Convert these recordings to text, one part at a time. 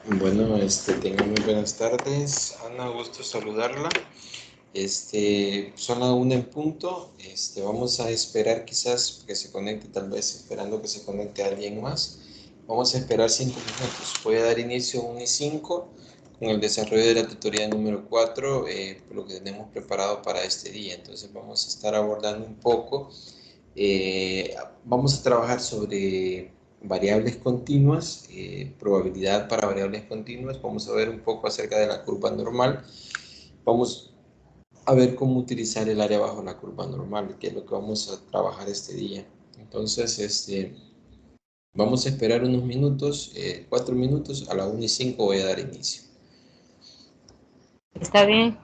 Bueno, tengan muy buenas tardes. Ana, gusto saludarla. Son las 1 en punto. Vamos a esperar quizás que se conecte, tal vez esperando que se conecte alguien más. Vamos a esperar 5 minutos. Voy a dar inicio a 1 y 5 con el desarrollo de la tutoría número 4, lo que tenemos preparado para este día. Entonces vamos a estar abordando un poco. Eh, Vamos a trabajar sobre variables continuas, probabilidad para variables continuas. Vamos a ver un poco acerca de la curva normal. Vamos a ver cómo utilizar el área bajo la curva normal, que es lo que vamos a trabajar este día. Entonces, vamos a esperar unos minutos, 4 minutos. A la 1 y 5 voy a dar inicio. Está bien.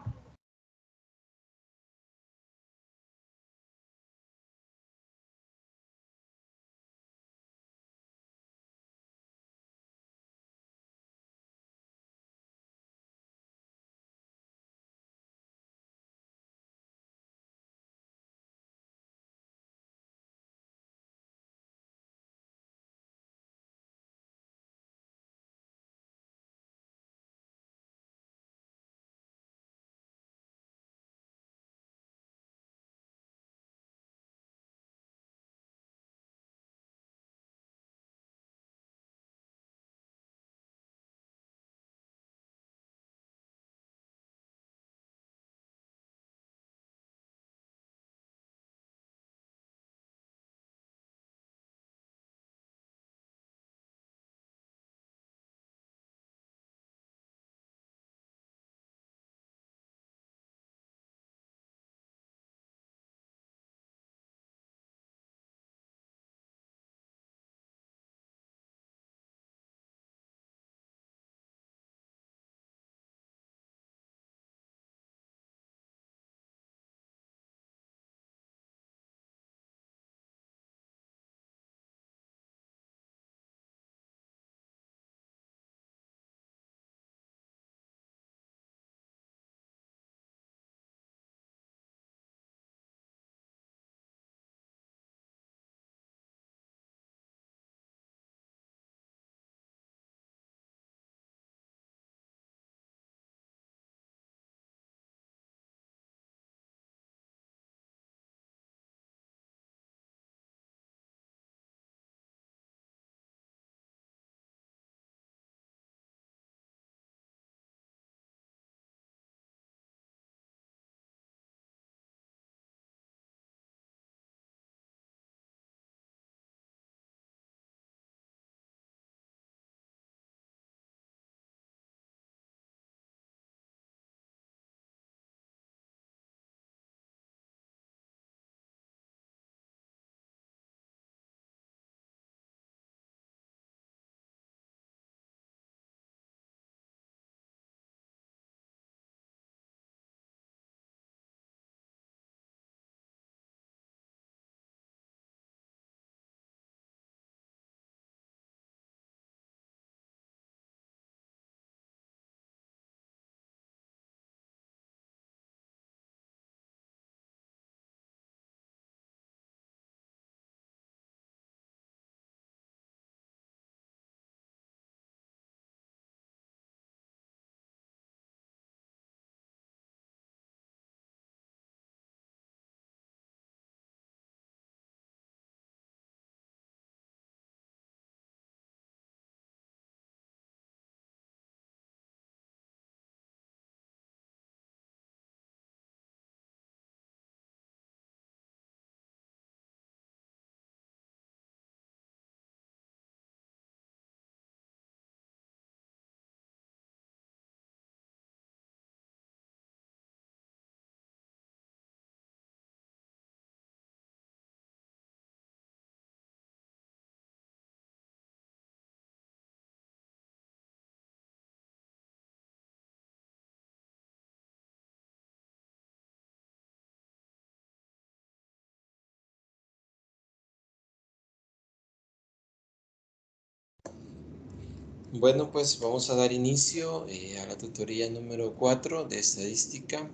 Bueno, pues vamos a dar inicio a la tutoría número 4 de estadística.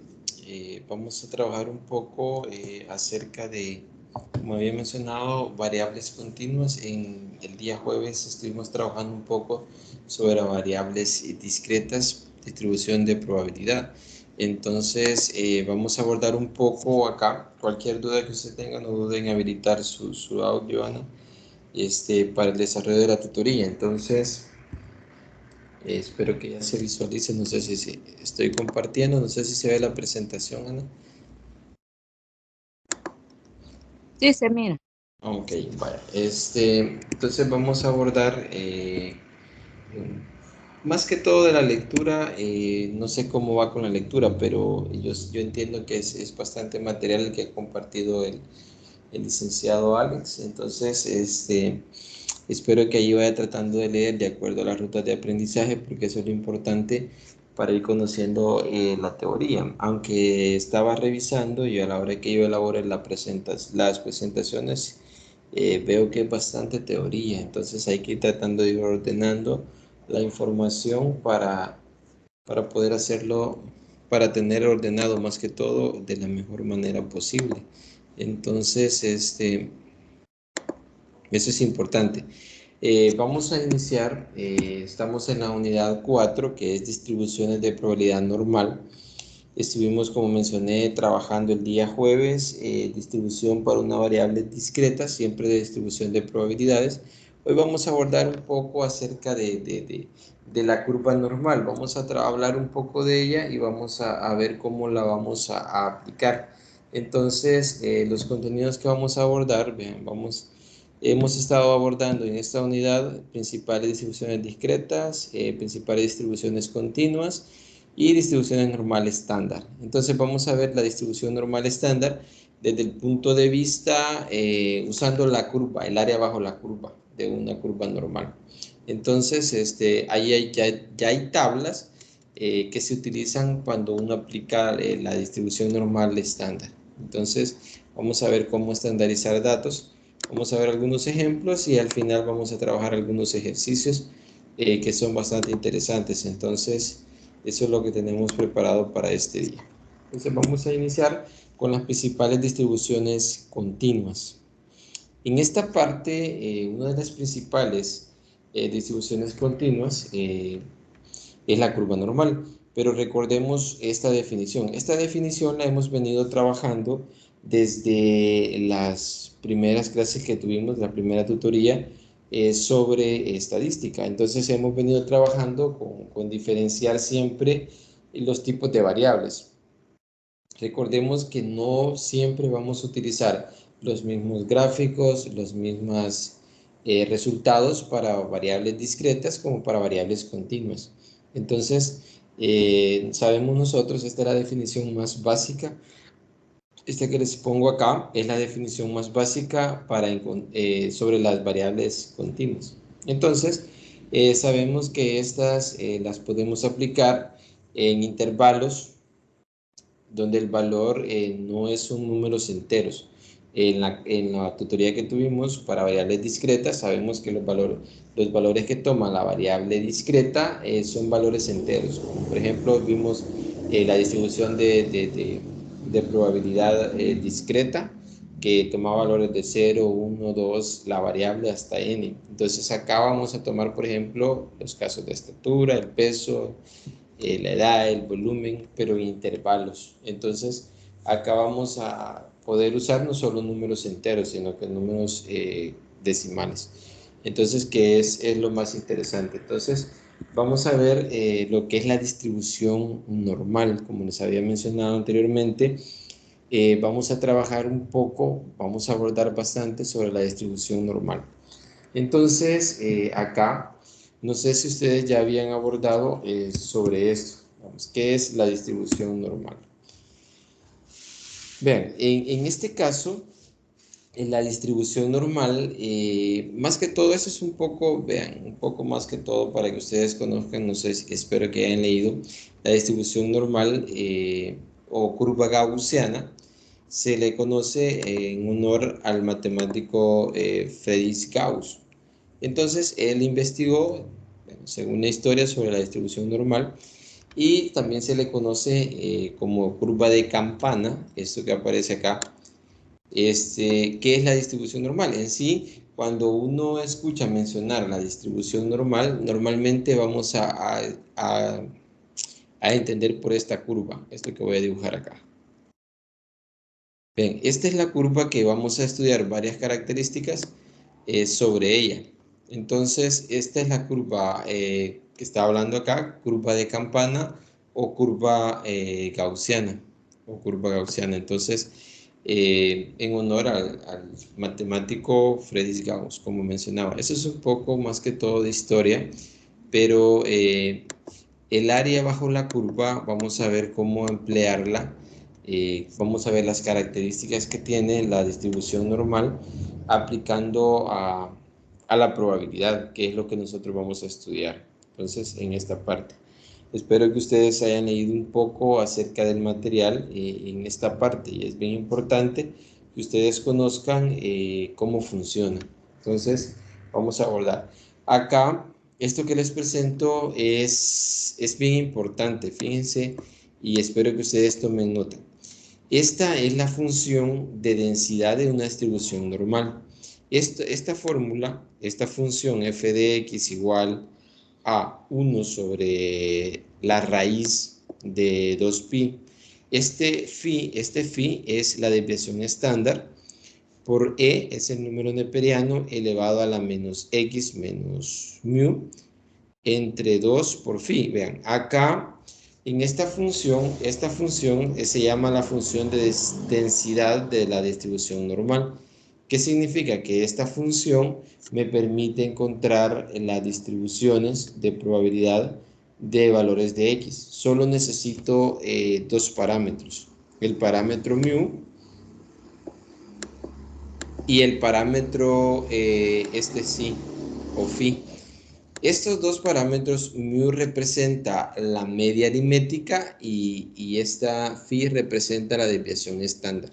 Vamos a trabajar un poco acerca de Como había mencionado, variables continuas. En el día jueves estuvimos trabajando un poco sobre variables discretas, distribución de probabilidad. Entonces, vamos a abordar un poco acá. Cualquier duda que usted tenga, no duden en habilitar su audio, Ana, para el desarrollo de la tutoría. Entonces, espero que ya se visualice. No sé si estoy compartiendo, no sé si se ve la presentación, Ana. Sí, se mira. Ok, vale. Entonces vamos a abordar más que todo de la lectura. No sé cómo va con la lectura, pero yo entiendo que es bastante material el que ha compartido el licenciado Alex. Entonces, espero que ahí vaya tratando de leer de acuerdo a las rutas de aprendizaje, porque eso es lo importante para ir conociendo la teoría. Aunque estaba revisando y a la hora que yo elabore las presentaciones, veo que es bastante teoría, entonces hay que ir tratando de ir ordenando la información para poder hacerlo, para tener ordenado más que todo de la mejor manera posible. Entonces, eso es importante. Vamos a iniciar, estamos en la unidad 4, que es distribuciones de probabilidad normal. Estuvimos, como mencioné, trabajando el día jueves, distribución para una variable discreta, siempre de distribución de probabilidades. Hoy vamos a abordar un poco acerca de la curva normal. Vamos a hablar un poco de ella y vamos a ver cómo la vamos a aplicar. Entonces, los contenidos que vamos a abordar, vean, hemos estado abordando en esta unidad principales distribuciones discretas, principales distribuciones continuas y distribuciones normal estándar. Entonces vamos a ver la distribución normal estándar desde el punto de vista usando la curva, el área bajo la curva de una curva normal. Entonces, ahí ya hay tablas que se utilizan cuando uno aplica la distribución normal estándar. Entonces, vamos a ver cómo estandarizar datos. Vamos a ver algunos ejemplos y al final vamos a trabajar algunos ejercicios que son bastante interesantes. Entonces, eso es lo que tenemos preparado para este día. Entonces, vamos a iniciar con las principales distribuciones continuas. En esta parte, una de las principales distribuciones continuas es la curva normal, pero recordemos esta definición. Esta definición la hemos venido trabajando desde las primeras clases que tuvimos, la primera tutoría sobre estadística. Entonces hemos venido trabajando con diferenciar siempre los tipos de variables. Recordemos que no siempre vamos a utilizar los mismos gráficos, los mismos resultados para variables discretas como para variables continuas. Entonces, sabemos nosotros, esta es la definición más básica. Esta que les pongo acá es la definición más básica sobre las variables continuas. Entonces, sabemos que estas las podemos aplicar en intervalos donde el valor no son números enteros. En la tutoría que tuvimos para variables discretas, sabemos que los valores que toma la variable discreta son valores enteros. Por ejemplo, vimos la distribución de probabilidad discreta, que tomaba valores de 0, 1, 2, la variable hasta n. Entonces acá vamos a tomar, por ejemplo, los casos de estatura, el peso, la edad, el volumen, pero en intervalos. Entonces, acá vamos a poder usar no solo números enteros, sino que números decimales. Entonces, ¿qué es lo más interesante? Entonces, vamos a ver lo que es la distribución normal, como les había mencionado anteriormente. Vamos a trabajar un poco, vamos a abordar bastante sobre la distribución normal. Entonces, acá, no sé si ustedes ya habían abordado sobre esto. Vamos, ¿qué es la distribución normal? Vean, en este caso, en la distribución normal, más que todo, eso es un poco, vean, un poco más que todo para que ustedes conozcan, no sé, espero que hayan leído, la distribución normal o curva gaussiana se le conoce en honor al matemático Friedrich Gauss. Entonces, él investigó, bueno, según la historia, sobre la distribución normal y también se le conoce como curva de campana, esto que aparece acá, ¿Qué es la distribución normal? En sí, cuando uno escucha mencionar la distribución normal, normalmente vamos a entender por esta curva, esto que voy a dibujar acá. Bien, esta es la curva que vamos a estudiar varias características sobre ella. Entonces, esta es la curva que está hablando acá, curva de campana o curva gaussiana. Entonces, en honor al matemático Friedrich Gauss, como mencionaba. Eso es un poco más que todo de historia, pero el área bajo la curva, vamos a ver cómo emplearla. Vamos a ver las características que tiene la distribución normal aplicando a la probabilidad, que es lo que nosotros vamos a estudiar. Entonces, en esta parte. Espero que ustedes hayan leído un poco acerca del material en esta parte y es bien importante que ustedes conozcan cómo funciona. Entonces, vamos a abordar. Acá, esto que les presento es bien importante, fíjense, y espero que ustedes tomen nota. Esta es la función de densidad de una distribución normal. Esta fórmula, esta función f de x igual a 1 sobre la raíz de 2pi. Este phi es la desviación estándar por e es el número neperiano elevado a la menos x menos mu entre 2 por phi. Vean, acá en esta función se llama la función de densidad de la distribución normal. ¿Qué significa? Que esta función me permite encontrar las distribuciones de probabilidad de valores de x. Solo necesito dos parámetros. El parámetro mu y el parámetro sí o phi. Estos dos parámetros, mu representa la media aritmética y esta phi representa la desviación estándar.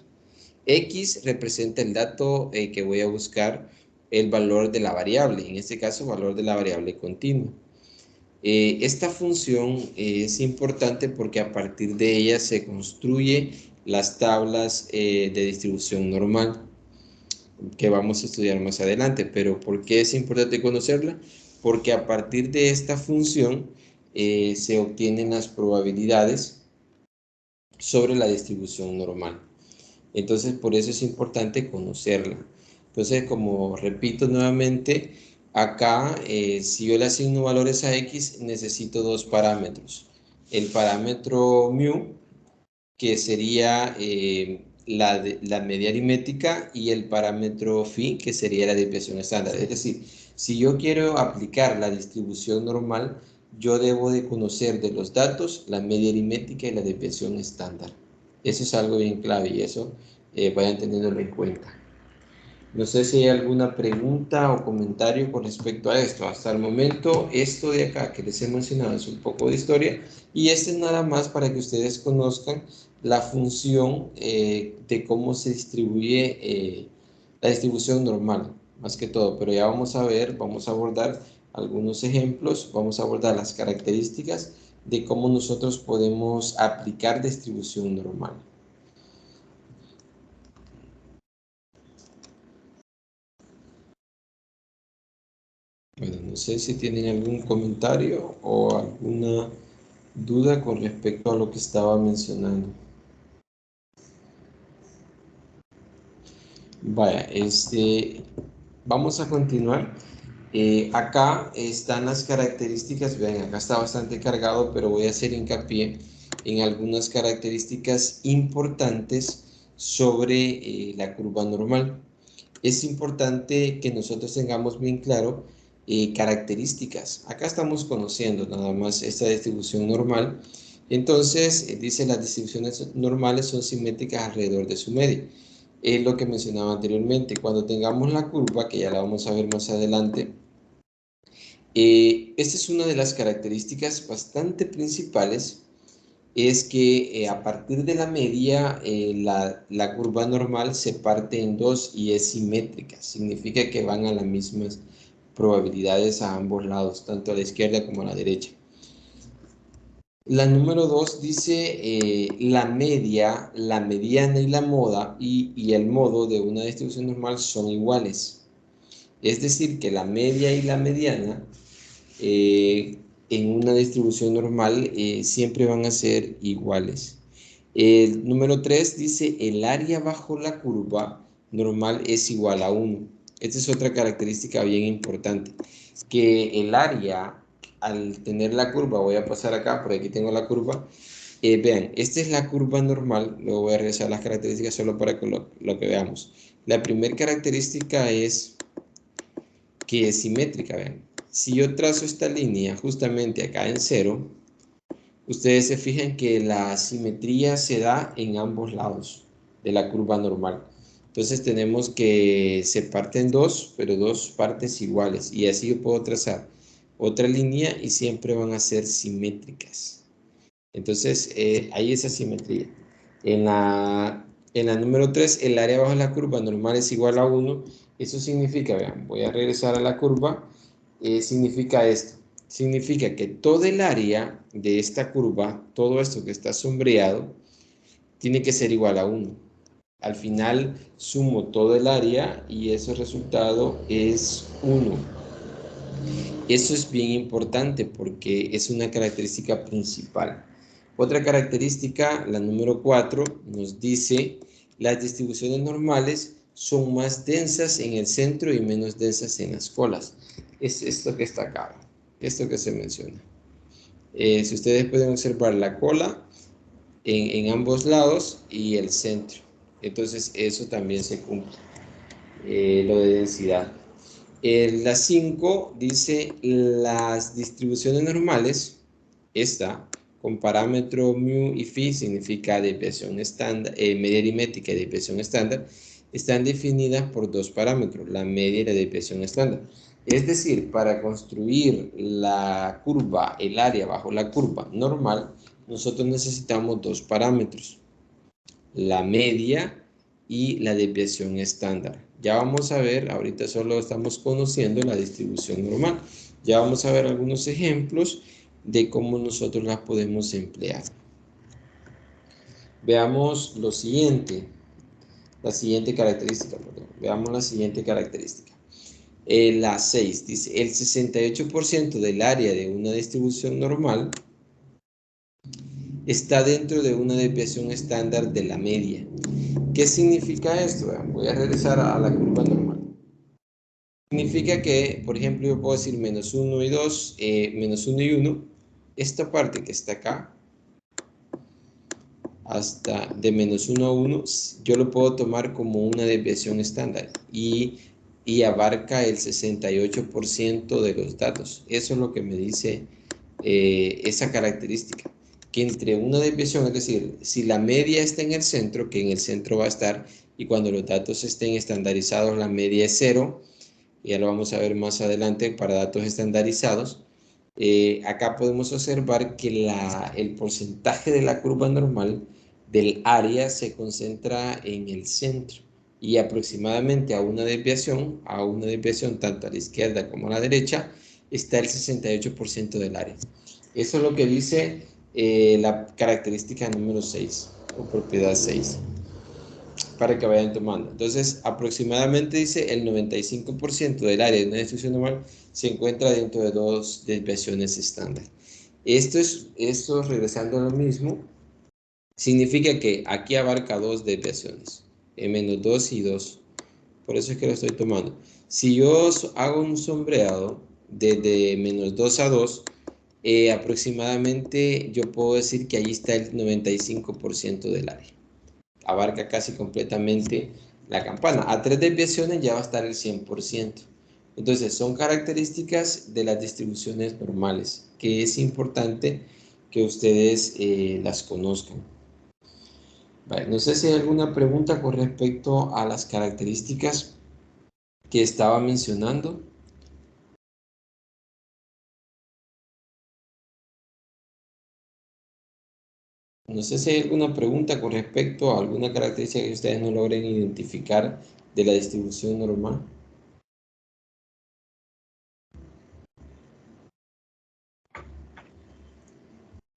X representa el dato que voy a buscar, el valor de la variable, en este caso, valor de la variable continua. Esta función es importante porque a partir de ella se construye las tablas de distribución normal que vamos a estudiar más adelante. Pero ¿por qué es importante conocerla? Porque a partir de esta función se obtienen las probabilidades sobre la distribución normal. Entonces, por eso es importante conocerla. Entonces, como repito nuevamente, acá, si yo le asigno valores a x, necesito dos parámetros. El parámetro mu, que sería la media aritmética, y el parámetro phi, que sería la desviación estándar. Es decir, si yo quiero aplicar la distribución normal, yo debo de conocer de los datos la media aritmética y la desviación estándar. Eso es algo bien clave y eso vayan teniéndolo en cuenta. No sé si hay alguna pregunta o comentario con respecto a esto. Hasta el momento, esto de acá que les he mencionado es un poco de historia y este es nada más para que ustedes conozcan la función de cómo se distribuye la distribución normal, más que todo. Pero ya vamos a ver, vamos a abordar algunos ejemplos, vamos a abordar las características de cómo nosotros podemos aplicar distribución normal. Bueno, no sé si tienen algún comentario o alguna duda con respecto a lo que estaba mencionando. Vaya, vamos a continuar. Acá están las características, vean, acá está bastante cargado, pero voy a hacer hincapié en algunas características importantes sobre la curva normal. Es importante que nosotros tengamos bien claro características. Acá estamos conociendo nada más esta distribución normal. Entonces, dice las distribuciones normales son simétricas alrededor de su media. Es lo que mencionaba anteriormente. Cuando tengamos la curva, que ya la vamos a ver más adelante, esta es una de las características bastante principales, es que a partir de la media, la curva normal se parte en dos y es simétrica. Significa que van a las mismas probabilidades a ambos lados, tanto a la izquierda como a la derecha. La número 2 dice la media, la mediana y la moda y el modo de una distribución normal son iguales. Es decir, que la media y la mediana en una distribución normal siempre van a ser iguales. El número 3 dice el área bajo la curva normal es igual a 1. Esta es otra característica bien importante, que el área al tener la curva, voy a pasar acá, por aquí tengo la curva, vean, esta es la curva normal, luego voy a regresar las características solo para que lo que veamos. La primera característica es que es simétrica, vean. Si yo trazo esta línea justamente acá en 0, ustedes se fijan que la simetría se da en ambos lados de la curva normal. Entonces tenemos que se parte en dos, pero dos partes iguales. Y así yo puedo trazar otra línea y siempre van a ser simétricas. Entonces hay esa simetría. En la número 3, el área bajo la curva normal es igual a 1. Eso significa, vean, voy a regresar a la curva. Significa esto. Significa que todo el área de esta curva, todo esto que está sombreado, tiene que ser igual a 1. Al final sumo todo el área y ese resultado es 1. Eso es bien importante porque es una característica principal. Otra característica, la número 4, nos dice las distribuciones normales son más densas en el centro y menos densas en las colas. Es esto que está acá, esto que se menciona. Si ustedes pueden observar la cola en ambos lados y el centro. Entonces eso también se cumple, lo de densidad. La 5 dice las distribuciones normales, esta con parámetro mu y phi significa desviación estándar, media aritmética y desviación estándar, están definidas por dos parámetros, la media y la desviación estándar. Es decir, para construir la curva, el área bajo la curva normal, nosotros necesitamos dos parámetros, la media y la desviación estándar. Ya vamos a ver, ahorita solo estamos conociendo la distribución normal. Ya vamos a ver algunos ejemplos de cómo nosotros las podemos emplear. Veamos lo siguiente, la siguiente característica, perdón. Veamos la siguiente característica. La 6 dice, el 68% del área de una distribución normal está dentro de una desviación estándar de la media. ¿Qué significa esto? Voy a regresar a la curva normal. Significa que, por ejemplo, yo puedo decir menos 1 y 2, menos 1 y 1. Esta parte que está acá, hasta de menos 1 a 1, yo lo puedo tomar como una desviación estándar y abarca el 68% de los datos. Eso es lo que me dice esa característica. Que entre una desviación, es decir, si la media está en el centro, que en el centro va a estar, y cuando los datos estén estandarizados, la media es 0, ya lo vamos a ver más adelante para datos estandarizados. Acá podemos observar que el porcentaje de la curva normal del área se concentra en el centro y aproximadamente a una desviación tanto a la izquierda como a la derecha, está el 68% del área. Eso es lo que dice la característica número 6 o propiedad 6 para que vayan tomando. Entonces, aproximadamente dice el 95% del área de una distribución normal se encuentra dentro de dos desviaciones estándar. Esto regresando a lo mismo, significa que aquí abarca dos desviaciones, menos 2 y 2. Por eso es que lo estoy tomando. Si yo hago un sombreado desde menos 2 a 2, aproximadamente yo puedo decir que ahí está el 95% del área. Abarca casi completamente la campana. A tres desviaciones ya va a estar el 100%. Entonces, son características de las distribuciones normales, que es importante que ustedes las conozcan. Vale, no sé si hay alguna pregunta con respecto a las características que estaba mencionando. No sé si hay alguna pregunta con respecto a alguna característica que ustedes no logren identificar de la distribución normal.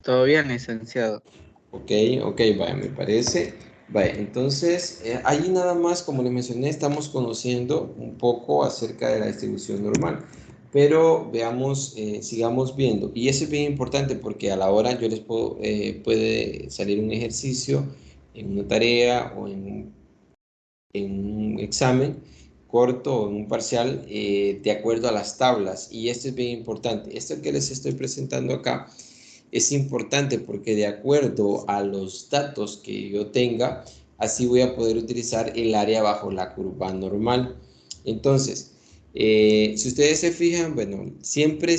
Todo bien, licenciado. Ok, ok, vaya, me parece. Vaya, entonces, ahí nada más, como les mencioné, estamos conociendo un poco acerca de la distribución normal. Pero veamos, sigamos viendo. Y eso es bien importante porque a la hora yo les puedo, puede salir un ejercicio en una tarea o en un examen corto o en un parcial de acuerdo a las tablas. Y esto es bien importante. Esto que les estoy presentando acá es importante porque de acuerdo a los datos que yo tenga, así voy a poder utilizar el área bajo la curva normal. Entonces, si ustedes se fijan, bueno, siempre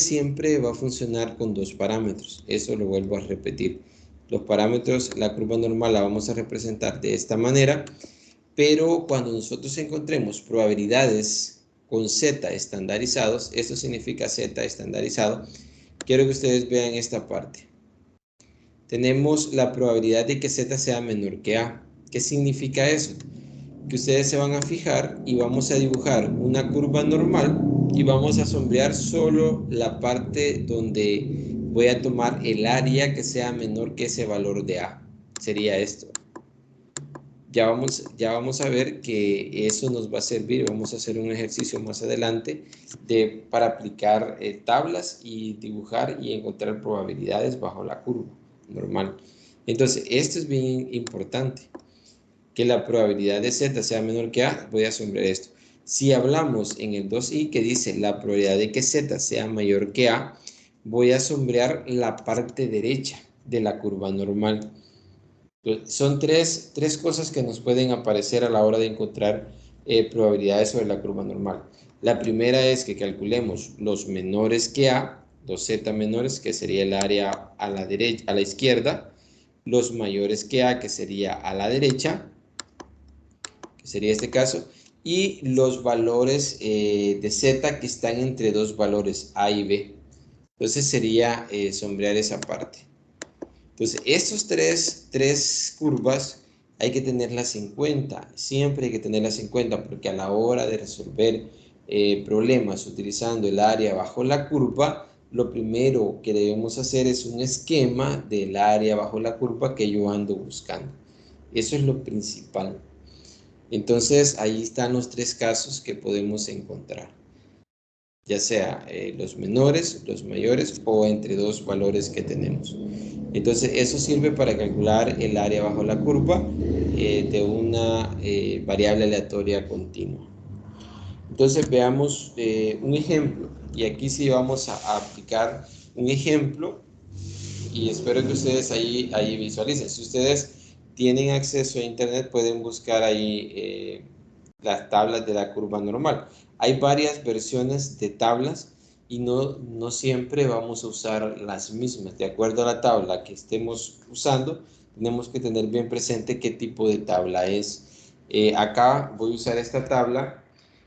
va a funcionar con dos parámetros. Eso lo vuelvo a repetir. Los parámetros, la curva normal la vamos a representar de esta manera, pero cuando nosotros encontremos probabilidades con z estandarizados, esto significa z estandarizado, quiero que ustedes vean esta parte. Tenemos la probabilidad de que z sea menor que a. ¿Qué significa eso? Que ustedes se van a fijar y vamos a dibujar una curva normal y vamos a sombrear solo la parte donde voy a tomar el área que sea menor que ese valor de a. Sería esto. Ya vamos a ver que eso nos va a servir. Vamos a hacer un ejercicio más adelante para aplicar tablas y dibujar y encontrar probabilidades bajo la curva normal. Entonces, esto es bien importante, que la probabilidad de z sea menor que a. Voy a sombrear esto. Si hablamos en el 2i que dice la probabilidad de que z sea mayor que a, voy a sombrear la parte derecha de la curva normal. Son tres cosas que nos pueden aparecer a la hora de encontrar probabilidades sobre la curva normal. La primera es que calculemos los menores que a, los z menores, que sería el área a la derecha, a la izquierda, los mayores que a, que sería a la derecha, que sería este caso, y los valores de z que están entre dos valores a y b. Entonces sería sombrear esa parte. Entonces, estos tres curvas hay que tenerlas en cuenta, siempre hay que tenerlas en cuenta, porque a la hora de resolver problemas utilizando el área bajo la curva, lo primero que debemos hacer es un esquema del área bajo la curva que yo ando buscando. Eso es lo principal. Entonces, ahí están los tres casos que podemos encontrar, ya sea los menores, los mayores o entre dos valores que tenemos. Entonces eso sirve para calcular el área bajo la curva de una variable aleatoria continua. Entonces veamos un ejemplo, y aquí sí vamos a aplicar un ejemplo y espero que ustedes ahí visualicen. Si ustedes tienen acceso a internet pueden buscar ahí las tablas de la curva normal. Hay varias versiones de tablas y no siempre vamos a usar las mismas. De acuerdo a la tabla que estemos usando, tenemos que tener bien presente qué tipo de tabla es. Acá voy a usar esta tabla.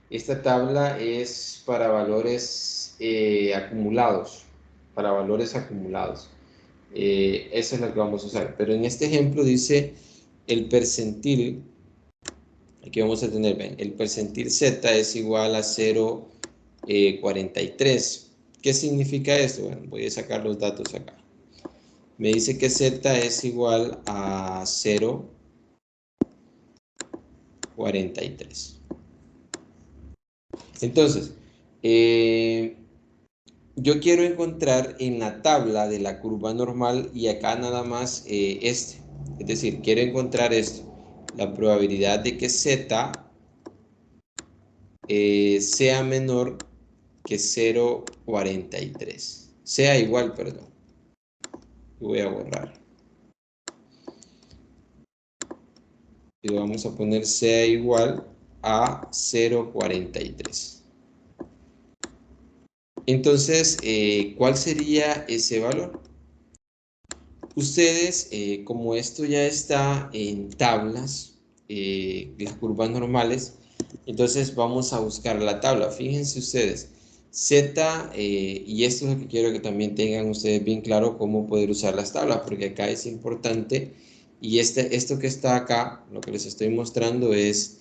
Esta tabla es para valores acumulados. Para valores acumulados. Eso es lo que vamos a usar. Pero en este ejemplo dice el percentil. Aquí vamos a tener, ven, el percentil z es igual a 0,43. ¿Qué significa esto? Bueno, voy a sacar los datos acá. Me dice que z es igual a 0,43. Entonces, yo quiero encontrar en la tabla de la curva normal y acá nada más es decir, quiero encontrar esto, la probabilidad de que z sea menor que 0,43. Sea igual, perdón. Voy a borrar. Y vamos a poner sea igual a 0,43. Entonces, ¿cuál sería ese valor? Ustedes, como esto ya está en tablas, las curvas normales, entonces vamos a buscar la tabla. Fíjense ustedes, Z, y esto es lo que quiero que también tengan ustedes bien claro cómo poder usar las tablas, porque acá es importante, y esto que está acá, lo que les estoy mostrando es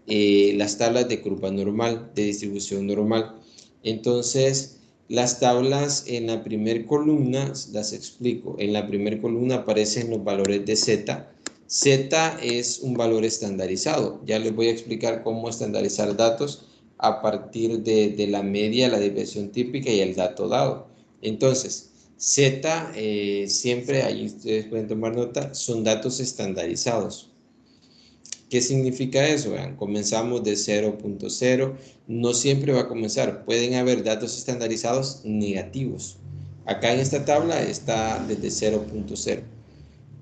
las tablas de curva normal, de distribución normal. Entonces, Las tablas en la primera columna, las explico. En la primera columna aparecen los valores de Z. Z es un valor estandarizado. Ya les voy a explicar cómo estandarizar datos a partir de la media, la desviación típica y el dato dado. Entonces, Z, siempre, ahí ustedes pueden tomar nota, son datos estandarizados. ¿Qué significa eso? Vean, comenzamos de 0.0. No siempre va a comenzar. Pueden haber datos estandarizados negativos. Acá en esta tabla está desde 0.0.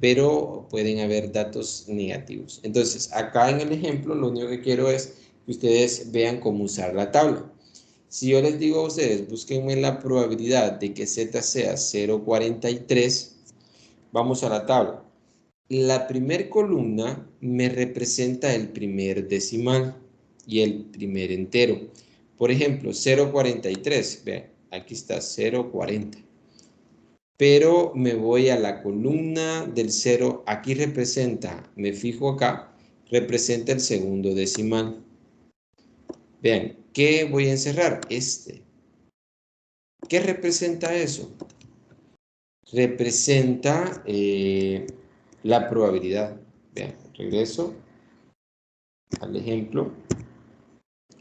Pero pueden haber datos negativos. Entonces, acá en el ejemplo, lo único que quiero es que ustedes vean cómo usar la tabla. Si yo les digo a ustedes, búsquenme la probabilidad de que Z sea 0.43, vamos a la tabla. La primer columna me representa el primer decimal y el primer entero. Por ejemplo, 0.43, vean, aquí está 0.40. Pero me voy a la columna del 0, aquí representa, me fijo acá, representa el segundo decimal. Vean, ¿qué voy a encerrar? Este. ¿Qué representa eso? Representa la probabilidad. Vean, regreso al ejemplo.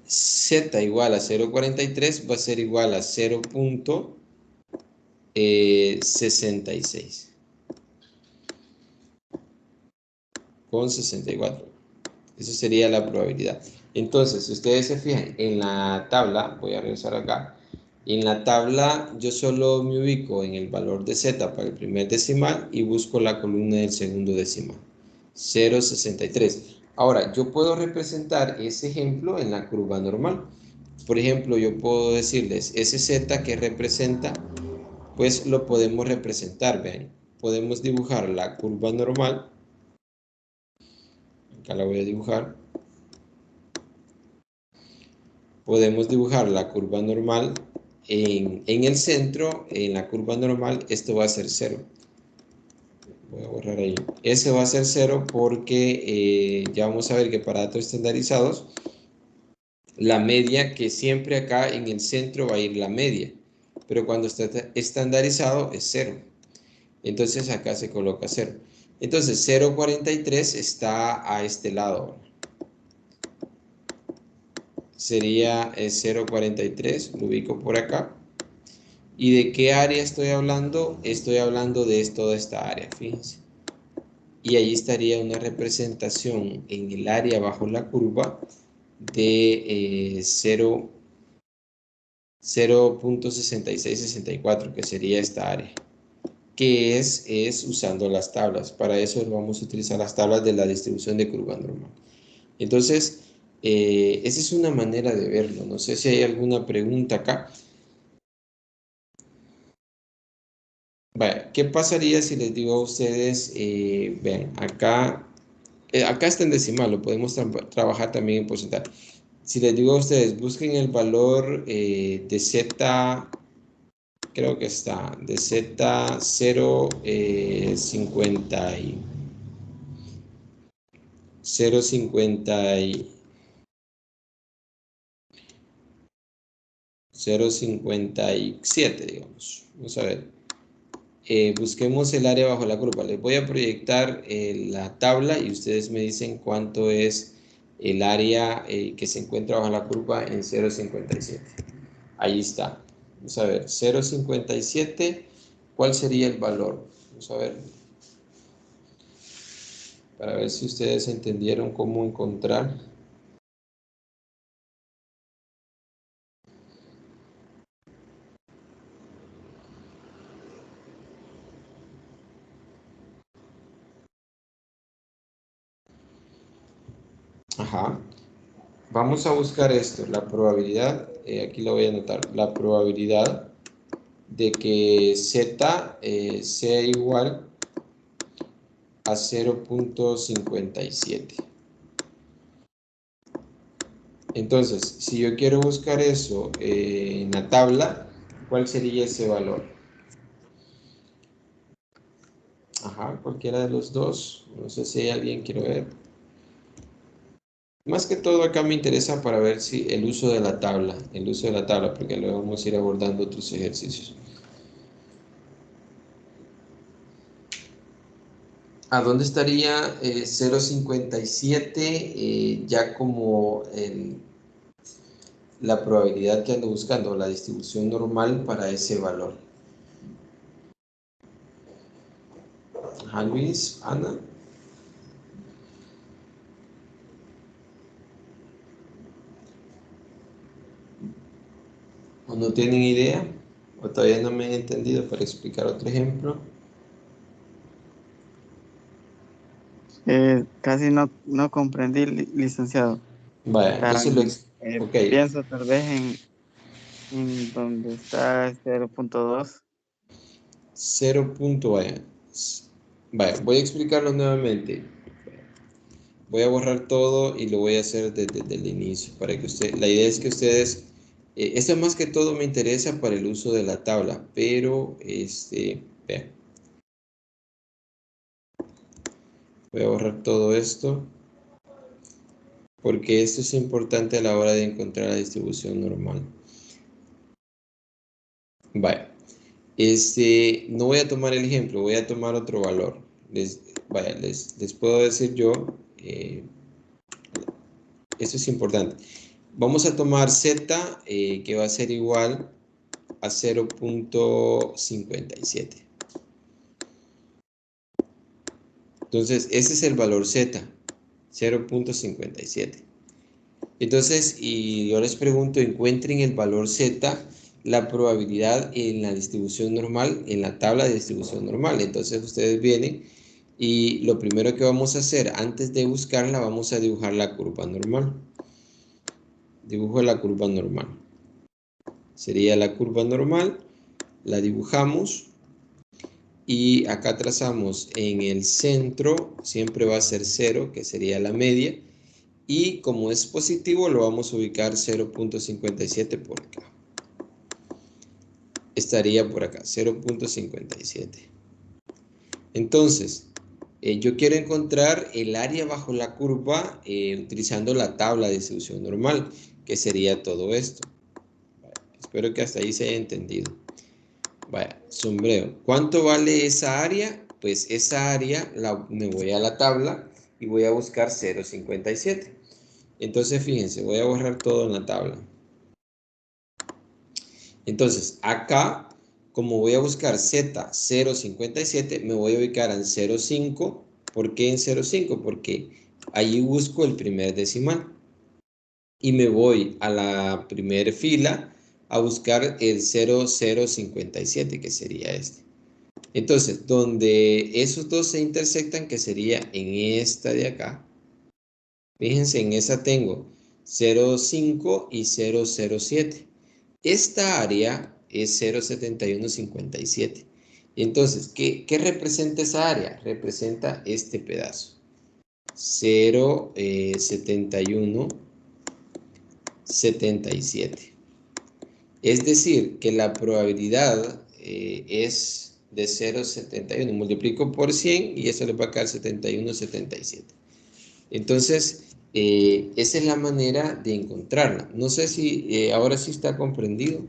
Z igual a 0.43 va a ser igual a 0.66 con 64. Esa sería la probabilidad. Entonces, si ustedes se fijan en la tabla, voy a regresar acá. En la tabla yo solo me ubico en el valor de Z para el primer decimal y busco la columna del segundo decimal. 0.63. Ahora, yo puedo representar ese ejemplo en la curva normal. Por ejemplo, yo puedo decirles, ese Z que representa, pues lo podemos representar, vean. Podemos dibujar la curva normal. Acá la voy a dibujar. Podemos dibujar la curva normal en el centro. En la curva normal esto va a ser 0. Voy a borrar ahí. Ese va a ser 0 porque ya vamos a ver que para datos estandarizados, la media, que siempre acá en el centro va a ir la media, pero cuando está estandarizado es 0. Entonces acá se coloca 0. Entonces 0.43 está a este lado. Sería 0.43, lo ubico por acá. ¿Y de qué área estoy hablando? Estoy hablando de toda esta área, fíjense. Y ahí estaría una representación en el área bajo la curva de 0.6664, que sería esta área, que es usando las tablas. Para eso vamos a utilizar las tablas de la distribución de curva normal. Entonces, esa es una manera de verlo. No sé si hay alguna pregunta acá. Vale, ¿qué pasaría si les digo a ustedes, vean, acá está en decimal, lo podemos trabajar también en porcentaje. Si les digo a ustedes, busquen el valor de Z, creo que está, de Z 0.57, digamos. Vamos a ver. Busquemos el área bajo la curva. Les voy a proyectar la tabla y ustedes me dicen cuánto es el área que se encuentra bajo la curva en 0.57. Ahí está. Vamos a ver, 0.57, ¿cuál sería el valor? Vamos a ver. Para ver si ustedes entendieron cómo encontrar. Ajá. Vamos a buscar esto, la probabilidad, aquí lo voy a anotar, la probabilidad de que Z sea igual a 0.57. Entonces, si yo quiero buscar eso en la tabla, ¿cuál sería ese valor? Ajá, cualquiera de los dos. No sé si hay alguien quiere ver. Más que todo acá me interesa para ver si el uso de la tabla, porque luego vamos a ir abordando otros ejercicios. ¿A dónde estaría 0,57 ya como la probabilidad que ando buscando, la distribución normal para ese valor? Ajá, Luis, Ana. ¿O no tienen idea? ¿O todavía no me han entendido para explicar otro ejemplo? Casi no comprendí, licenciado. Vaya, entonces ok. Pienso tal vez en donde está 0.2. 0 punto, vaya. Vaya, voy a explicarlo nuevamente. Voy a borrar todo y lo voy a hacer desde el inicio para que la idea es que ustedes, esto más que todo me interesa para el uso de la tabla, pero vean, voy a borrar todo esto porque esto es importante a la hora de encontrar la distribución normal. Vaya, no voy a tomar el ejemplo, voy a tomar otro valor. Vaya, les puedo decir yo, esto es importante. Vamos a tomar z, que va a ser igual a 0.57. Entonces, ese es el valor z, 0.57. Entonces, y yo les pregunto, encuentren el valor z, la probabilidad en la distribución normal, en la tabla de distribución normal. Entonces, ustedes vienen y lo primero que vamos a hacer, antes de buscarla, vamos a dibujar la curva normal. Dibujo la curva normal. Sería la curva normal, la dibujamos y acá trazamos en el centro, siempre va a ser 0, que sería la media, y como es positivo lo vamos a ubicar 0.57 por acá. Estaría por acá, 0.57. Entonces, yo quiero encontrar el área bajo la curva utilizando la tabla de distribución normal, que sería todo esto. Espero que hasta ahí se haya entendido. Vaya, sombrero. ¿Cuánto vale esa área? Pues esa área me voy a la tabla y voy a buscar 0.57. Entonces, fíjense, voy a borrar todo en la tabla. Entonces, acá, como voy a buscar Z 0.57, me voy a ubicar en 0.5. ¿Por qué en 0.5? Porque ahí busco el primer decimal. Y me voy a la primera fila a buscar el 0.057, que sería este. Entonces, donde esos dos se intersectan, que sería en esta de acá, fíjense, en esa tengo 0.5 y 0.07. Esta área es 0.7157. Entonces, ¿qué representa esa área? Representa este pedazo. 0.7177. Es decir, que la probabilidad es de 0.71. Multiplico por 100 y eso le va a quedar 71,77. Entonces, esa es la manera de encontrarla. No sé si ahora sí está comprendido.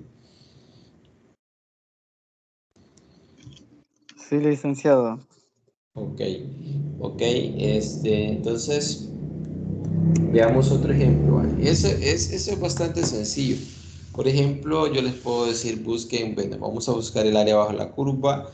Sí, licenciado. Ok, entonces veamos otro ejemplo. Eso es bastante sencillo. Por ejemplo, yo les puedo decir, busquen, bueno, vamos a buscar el área bajo la curva,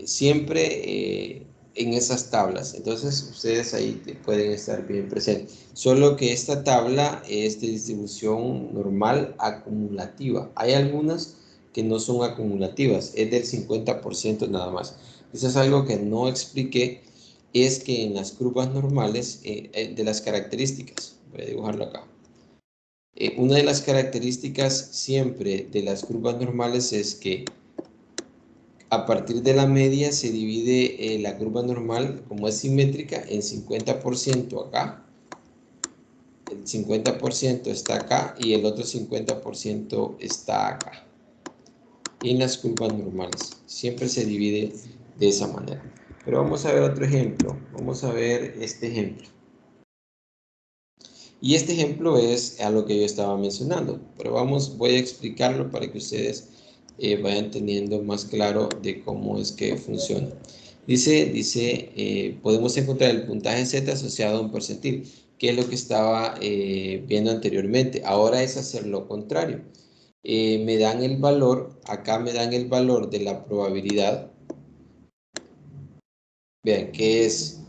siempre en esas tablas. Entonces, ustedes ahí pueden estar bien presentes. Solo que esta tabla es de distribución normal acumulativa. Hay algunas que no son acumulativas, es del 50% nada más. Eso es algo que no expliqué, es que en las curvas normales, de las características, voy a dibujarlo acá. Una de las características siempre de las curvas normales es que a partir de la media se divide la curva normal, como es simétrica, en 50% acá. El 50% está acá y el otro 50% está acá. Y en las curvas normales siempre se divide de esa manera. Pero vamos a ver otro ejemplo. Vamos a ver este ejemplo. Y este ejemplo es a lo que yo estaba mencionando, pero voy a explicarlo para que ustedes vayan teniendo más claro de cómo es que funciona. Dice, podemos encontrar el puntaje Z asociado a un percentil, que es lo que estaba viendo anteriormente. Ahora es hacer lo contrario. Me dan el valor, acá me dan el valor de la probabilidad. Vean, que es,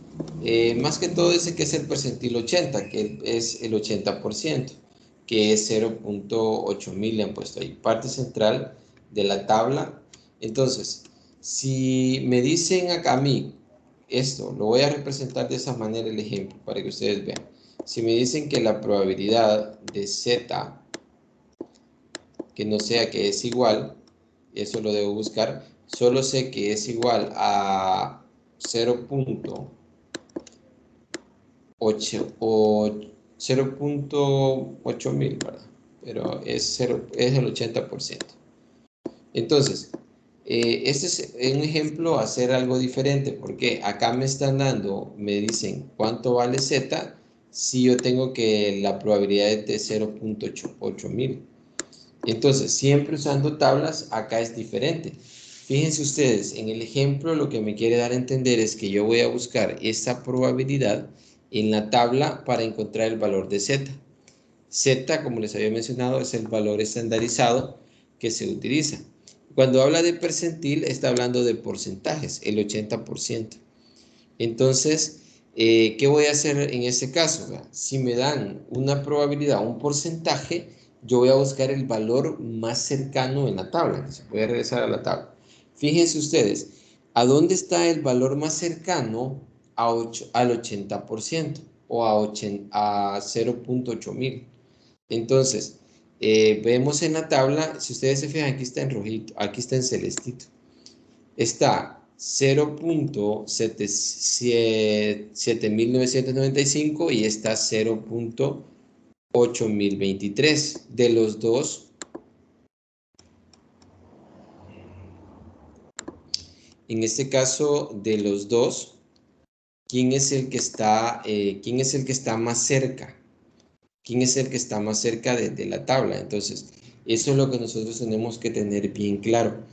más que todo dice que es el percentil 80, que es el 80%, que es 0.8000 le han puesto ahí. Parte central de la tabla. Entonces, si me dicen acá a mí, esto, lo voy a representar de esa manera el ejemplo, para que ustedes vean. Si me dicen que la probabilidad de Z, que no sea que es igual, eso lo debo buscar, solo sé que es igual a 0.8000, ¿verdad? Pero es el 80%. Entonces, este es un ejemplo a hacer algo diferente, porque acá me están dando, me dicen cuánto vale Z, si yo tengo que la probabilidad es de 0.8000. Entonces, siempre usando tablas, acá es diferente. Fíjense ustedes, en el ejemplo lo que me quiere dar a entender es que yo voy a buscar esa probabilidad en la tabla para encontrar el valor de Z. Z, como les había mencionado, es el valor estandarizado que se utiliza. Cuando habla de percentil, está hablando de porcentajes, el 80%. Entonces, ¿qué voy a hacer en este caso? Si me dan una probabilidad, un porcentaje, yo voy a buscar el valor más cercano en la tabla. Entonces, voy a regresar a la tabla. Fíjense ustedes, ¿a dónde está el valor más cercano al 80% o a 0.8000? Entonces, vemos en la tabla, si ustedes se fijan, aquí está en rojito, aquí está en celestito. Está 0.7995 y está 0.8023. De los dos, en este caso de los dos, ¿quién es el que está más cerca? ¿Quién es el que está más cerca de la tabla? Entonces, eso es lo que nosotros tenemos que tener bien claro.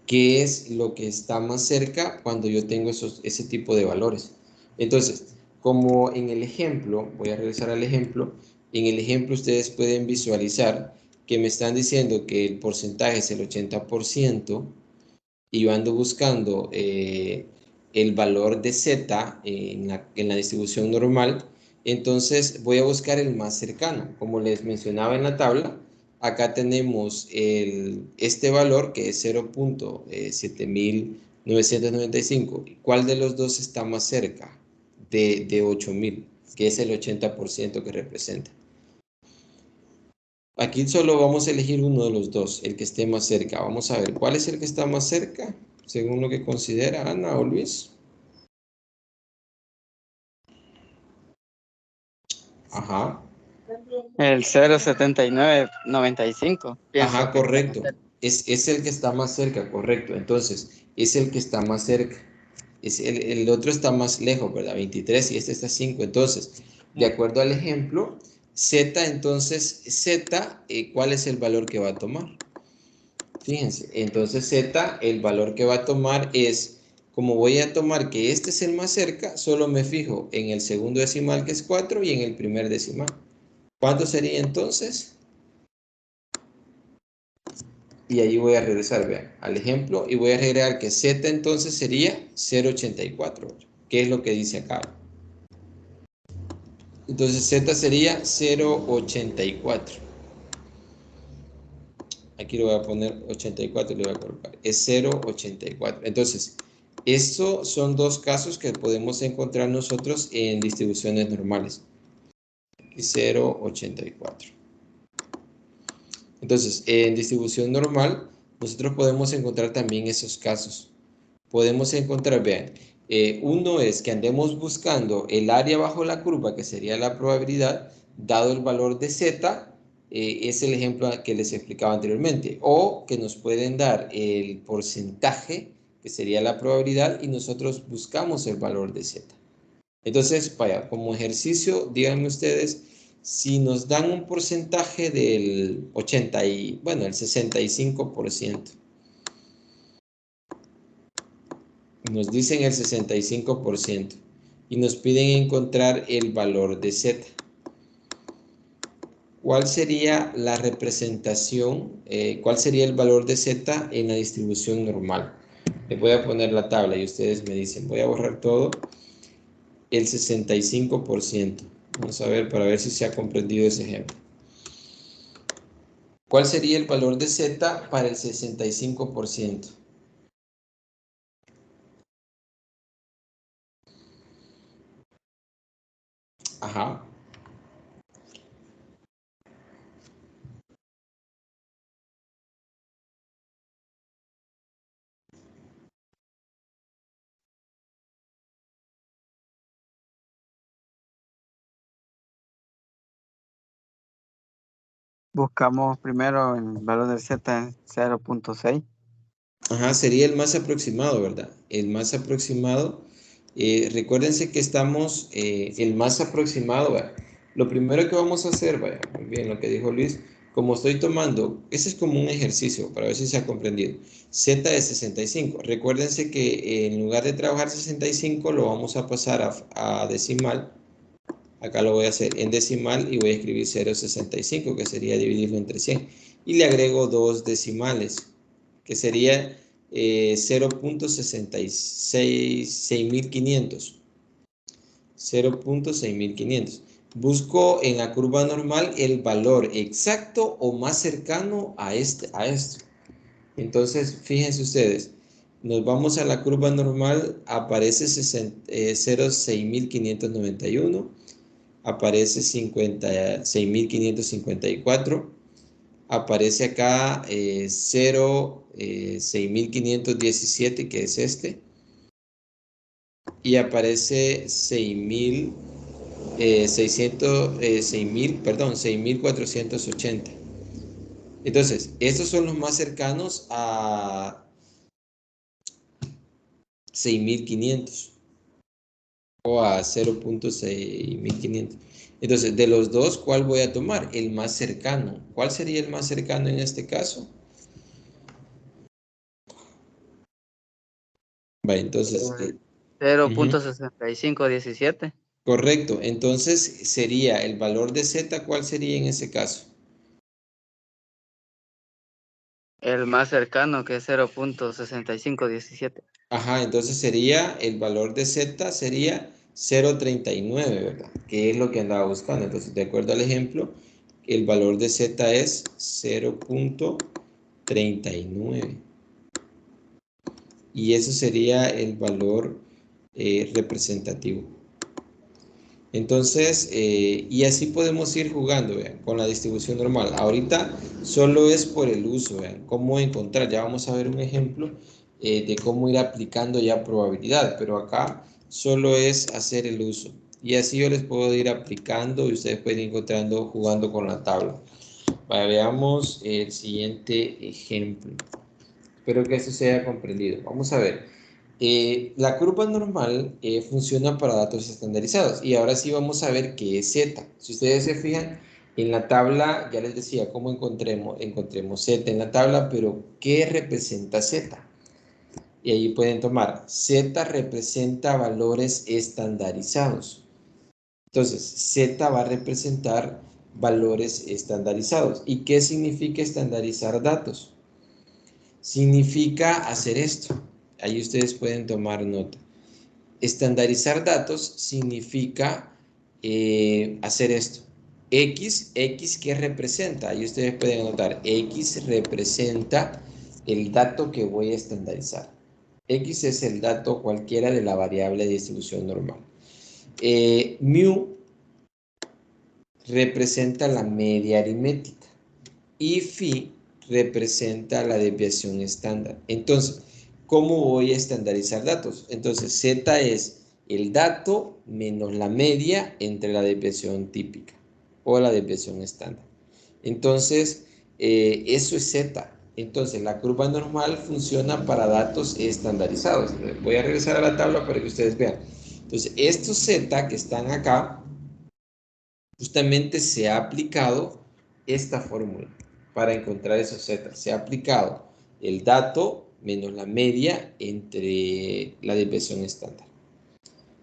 ¿Qué es lo que está más cerca cuando yo tengo ese tipo de valores? Entonces, como en el ejemplo, voy a regresar al ejemplo, en el ejemplo ustedes pueden visualizar que me están diciendo que el porcentaje es el 80% y yo ando buscando el valor de Z en la distribución normal. Entonces voy a buscar el más cercano. Como les mencionaba en la tabla, acá tenemos este valor que es 0.7995. ¿Cuál de los dos está más cerca de 8000? Que es el 80% que representa. Aquí solo vamos a elegir uno de los dos, el que esté más cerca. Vamos a ver, ¿cuál es el que está más cerca? Según lo que considera Ana o Luis. Ajá. El 0.7995, pienso Ajá, que está más correcto. cerca. Es el que está más cerca, correcto. Entonces, es el que está más cerca. El otro está más lejos, ¿verdad? 23 y este está 5. Entonces, de acuerdo al ejemplo, Z, ¿cuál es el valor que va a tomar? Fíjense, entonces Z, el valor que va a tomar es, como voy a tomar que este es el más cerca, solo me fijo en el segundo decimal que es 4 y en el primer decimal. ¿Cuánto sería entonces? Y ahí voy a regresar, vean, al ejemplo y voy a agregar que Z entonces sería 0.84, que es lo que dice acá. Entonces Z sería 0.84. Aquí lo voy a poner 84 y le voy a colocar. Es 0.84. Entonces, estos son dos casos que podemos encontrar nosotros en distribuciones normales. 0.84. Entonces, en distribución normal, nosotros podemos encontrar también esos casos. Podemos encontrar, vean, uno es que andemos buscando el área bajo la curva, que sería la probabilidad, dado el valor de Z, es el ejemplo que les explicaba anteriormente, o que nos pueden dar el porcentaje, que sería la probabilidad, y nosotros buscamos el valor de Z. Entonces, vaya, como ejercicio, díganme ustedes, Si nos dan un porcentaje del 80 y, bueno, el 65%. Nos dicen el 65% y nos piden encontrar el valor de Z. ¿Cuál sería la representación? ¿Cuál sería el valor de Z en la distribución normal? Les voy a poner la tabla y ustedes me dicen, voy a borrar todo. El 65%. Vamos a ver para ver si se ha comprendido ese ejemplo. ¿Cuál sería el valor de Z para el 65%? Ajá. Buscamos primero el valor del Z en 0.6. Ajá, sería el más aproximado, ¿verdad? El más aproximado. Recuérdense que estamos, el más aproximado, ¿verdad? Lo primero que vamos a hacer, vaya, muy bien lo que dijo Luis, como estoy tomando, ese es como un ejercicio para ver si se ha comprendido. Z es 65. Recuérdense que en lugar de trabajar 65, lo vamos a pasar a decimal. Acá lo voy a hacer en decimal y voy a escribir 0.65, que sería dividirlo entre 100. Y le agrego dos decimales, que sería 0.6500. 0.6500. Busco en la curva normal el valor exacto o más cercano a esto. Entonces, fíjense ustedes, nos vamos a la curva normal, aparece 0.6591, aparece 56.554, aparece acá 6.517, que es este, y aparece 6.480. Entonces, estos son los más cercanos a 6.500 o a 0.6500. Entonces, de los dos, ¿cuál voy a tomar? El más cercano. ¿Cuál sería el más cercano en este caso? Vale, entonces, 0.6517. correcto. Entonces, sería el valor de Z, ¿cuál sería en ese caso? El más cercano, que es 0.6517. Ajá, entonces sería, el valor de Z sería 0.39, ¿verdad? Que es lo que andaba buscando. Entonces, de acuerdo al ejemplo, el valor de Z es 0.39. Y eso sería el valor representativo. Entonces, y así podemos ir jugando, vean, con la distribución normal. Ahorita solo es por el uso, vean, cómo encontrar. Ya vamos a ver un ejemplo de cómo ir aplicando ya probabilidad, pero acá solo es hacer el uso. Y así yo les puedo ir aplicando y ustedes pueden ir encontrando, jugando con la tabla. Vaya, veamos el siguiente ejemplo. Espero que esto se haya comprendido. Vamos a ver. La curva normal funciona para datos estandarizados. Y ahora sí vamos a ver qué es Z. Si ustedes se fijan, en la tabla, ya les decía, cómo encontremos Z en la tabla, pero ¿qué representa Z? Y ahí pueden tomar, Z representa valores estandarizados. Entonces, Z va a representar valores estandarizados. ¿Y qué significa estandarizar datos? Significa hacer esto. Ahí ustedes pueden tomar nota. Estandarizar datos significa hacer esto. X, ¿qué representa? Ahí ustedes pueden anotar. X representa el dato que voy a estandarizar. X es el dato cualquiera de la variable de distribución normal. Mu representa la media aritmética y phi representa la desviación estándar. Entonces, ¿cómo voy a estandarizar datos? Entonces, Z es el dato menos la media entre la desviación típica o la desviación estándar. Entonces, eso es Z. Entonces, la curva normal funciona para datos estandarizados. Voy a regresar a la tabla para que ustedes vean. Entonces, estos Z que están acá justamente se ha aplicado esta fórmula para encontrar esos z. Se ha aplicado el dato menos la media entre la desviación estándar.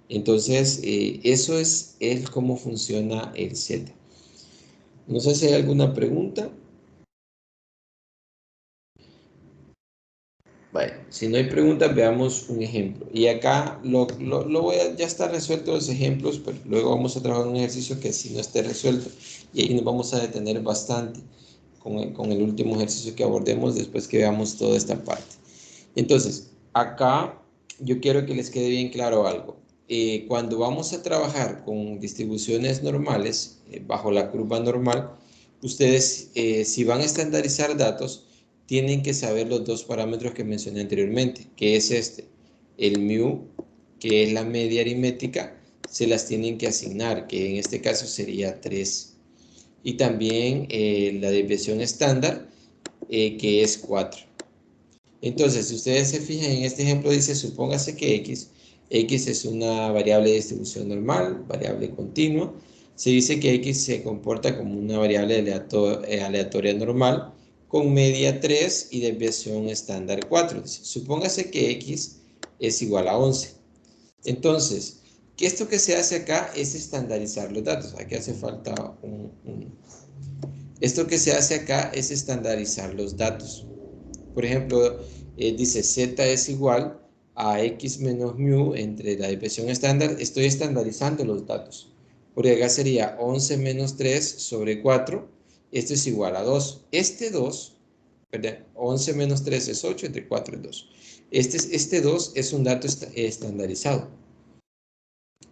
Entonces, eso es cómo funciona el z. No sé si hay alguna pregunta. Bueno, si no hay preguntas, veamos un ejemplo. Y acá ya está resuelto los ejemplos, pero luego vamos a trabajar un ejercicio que sí no esté resuelto. Y ahí nos vamos a detener bastante con el último ejercicio que abordemos después que veamos toda esta parte. Entonces, acá yo quiero que les quede bien claro algo. Cuando vamos a trabajar con distribuciones normales, bajo la curva normal, ustedes, si van a estandarizar datos, tienen que saber los dos parámetros que mencioné anteriormente, que es el mu, que es la media aritmética, se las tienen que asignar, que en este caso sería 3. Y también la desviación estándar, que es 4. Entonces, si ustedes se fijan en este ejemplo, dice, supóngase que x es una variable de distribución normal, variable continua. Se dice que x se comporta como una variable aleatoria normal con media 3 y desviación estándar 4. Dice, supóngase que x es igual a 11. Entonces, que esto que se hace acá es estandarizar los datos. Aquí hace falta Esto que se hace acá es estandarizar los datos. Por ejemplo, dice z es igual a x menos mu entre la desviación estándar. Estoy estandarizando los datos. Porque acá sería 11 menos 3 sobre 4. Esto es igual a 2. Este 2, perdón, 11 menos 3 es 8, entre 4 es 2. Este 2 es un dato estandarizado.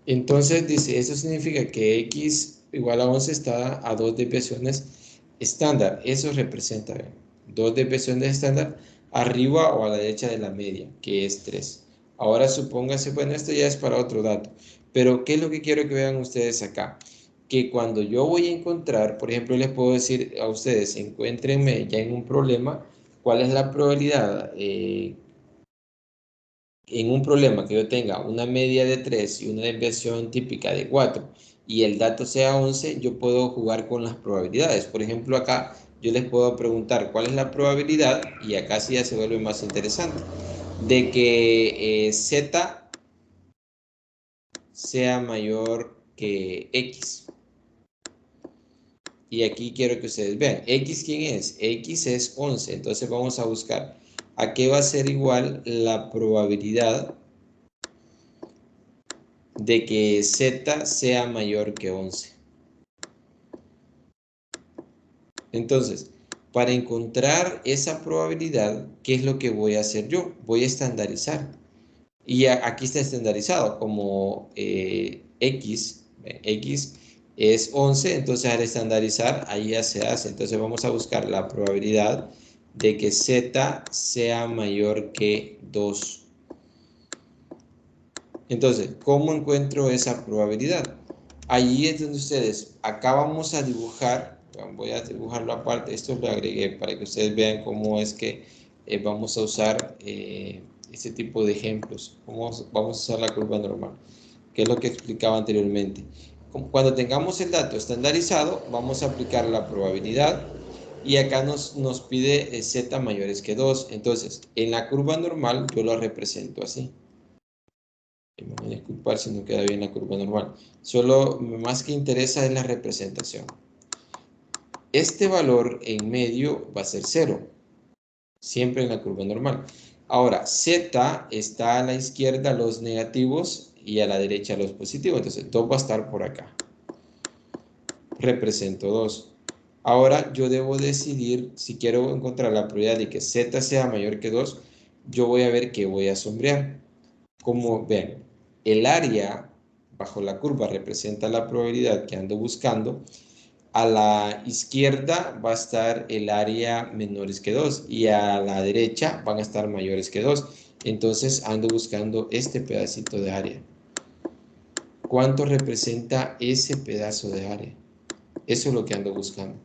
Entonces dice, eso significa que x igual a 11 está a 2 desviaciones estándar. Eso representa, ¿ven? 2 desviaciones estándar arriba o a la derecha de la media, que es 3. Ahora supóngase, bueno, esto ya es para otro dato. Pero, ¿qué es lo que quiero que vean ustedes acá? Que cuando yo voy a encontrar, por ejemplo, les puedo decir a ustedes, encuéntrenme ya en un problema, ¿cuál es la probabilidad en un problema que yo tenga una media de 3 y una desviación típica de 4 y el dato sea 11, yo puedo jugar con las probabilidades? Por ejemplo, acá yo les puedo preguntar cuál es la probabilidad, y acá sí ya se vuelve más interesante, de que z sea mayor que x. Y aquí quiero que ustedes vean, x, ¿quién es? X es 11, entonces vamos a buscar a qué va a ser igual la probabilidad de que z sea mayor que 11. Entonces, para encontrar esa probabilidad, ¿qué es lo que voy a hacer yo? Voy a estandarizar. Y aquí está estandarizado como x es 11, entonces al estandarizar ahí ya se hace. Entonces vamos a buscar la probabilidad de que z sea mayor que 2. Entonces, ¿cómo encuentro esa probabilidad? Ahí es donde ustedes, acá vamos a dibujar, voy a dibujarlo aparte, esto lo agregué para que ustedes vean cómo es que vamos a usar este tipo de ejemplos. Vamos a usar la curva normal, que es lo que explicaba anteriormente. Cuando tengamos el dato estandarizado, vamos a aplicar la probabilidad y acá nos pide z mayores que 2. Entonces, en la curva normal yo lo represento así. Me voy a disculpar si no queda bien la curva normal. Solo más que interesa es la representación. Este valor en medio va a ser 0, siempre en la curva normal. Ahora, z está a la izquierda los negativos y a la derecha los positivos. Entonces, 2 va a estar por acá. Represento 2. Ahora, yo debo decidir si quiero encontrar la probabilidad de que z sea mayor que 2. Yo voy a ver qué voy a sombrear. Como ven, el área bajo la curva representa la probabilidad que ando buscando. A la izquierda va a estar el área menores que 2 y a la derecha van a estar mayores que 2. Entonces ando buscando este pedacito de área. ¿Cuánto representa ese pedazo de área? Eso es lo que ando buscando.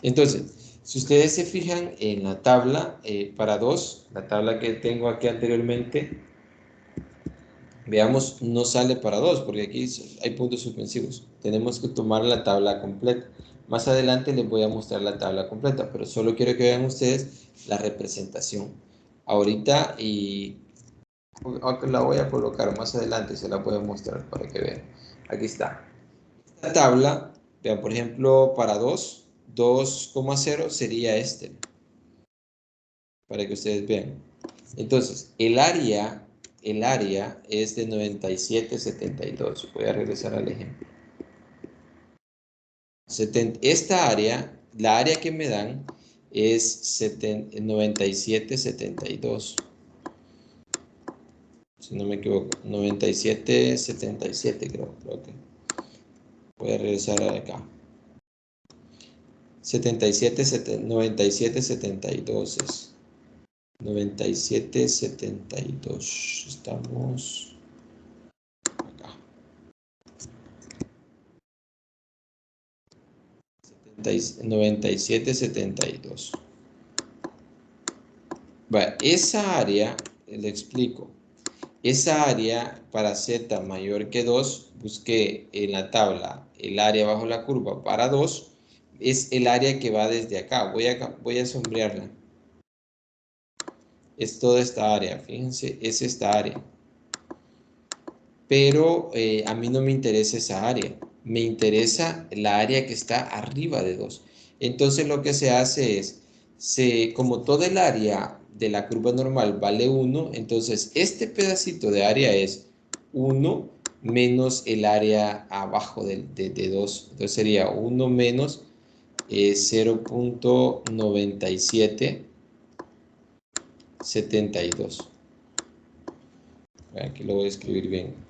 Entonces, si ustedes se fijan en la tabla para 2, la tabla que tengo aquí anteriormente, Veamos, no sale para 2, porque aquí hay puntos suspensivos. Tenemos que tomar la tabla completa. Más adelante les voy a mostrar la tabla completa, pero solo quiero que vean ustedes la representación. Ahorita, y aunque la voy a colocar más adelante, se la voy a mostrar para que vean. Aquí está. La tabla, vean, por ejemplo, para 2, 2,0 sería este, para que ustedes vean. Entonces, el área es de 97,72. Voy a regresar al ejemplo. Esta área, la área que me dan es 97,72. Si no me equivoco, 97,77 creo que. Voy a regresar acá. 97,72 es. 97,72. Estamos acá. 97,72. Bueno, esa área, le explico. Esa área para z mayor que 2, busqué en la tabla el área bajo la curva para 2, es el área que va desde acá. Voy a sombrearla. Es toda esta área, fíjense, es esta área. Pero a mí no me interesa esa área. Me interesa la área que está arriba de 2. Entonces lo que se hace es, como toda el área de la curva normal vale 1, entonces este pedacito de área es 1 menos el área abajo de 2. Entonces sería 1 menos 0,9772. Aquí lo voy a escribir bien.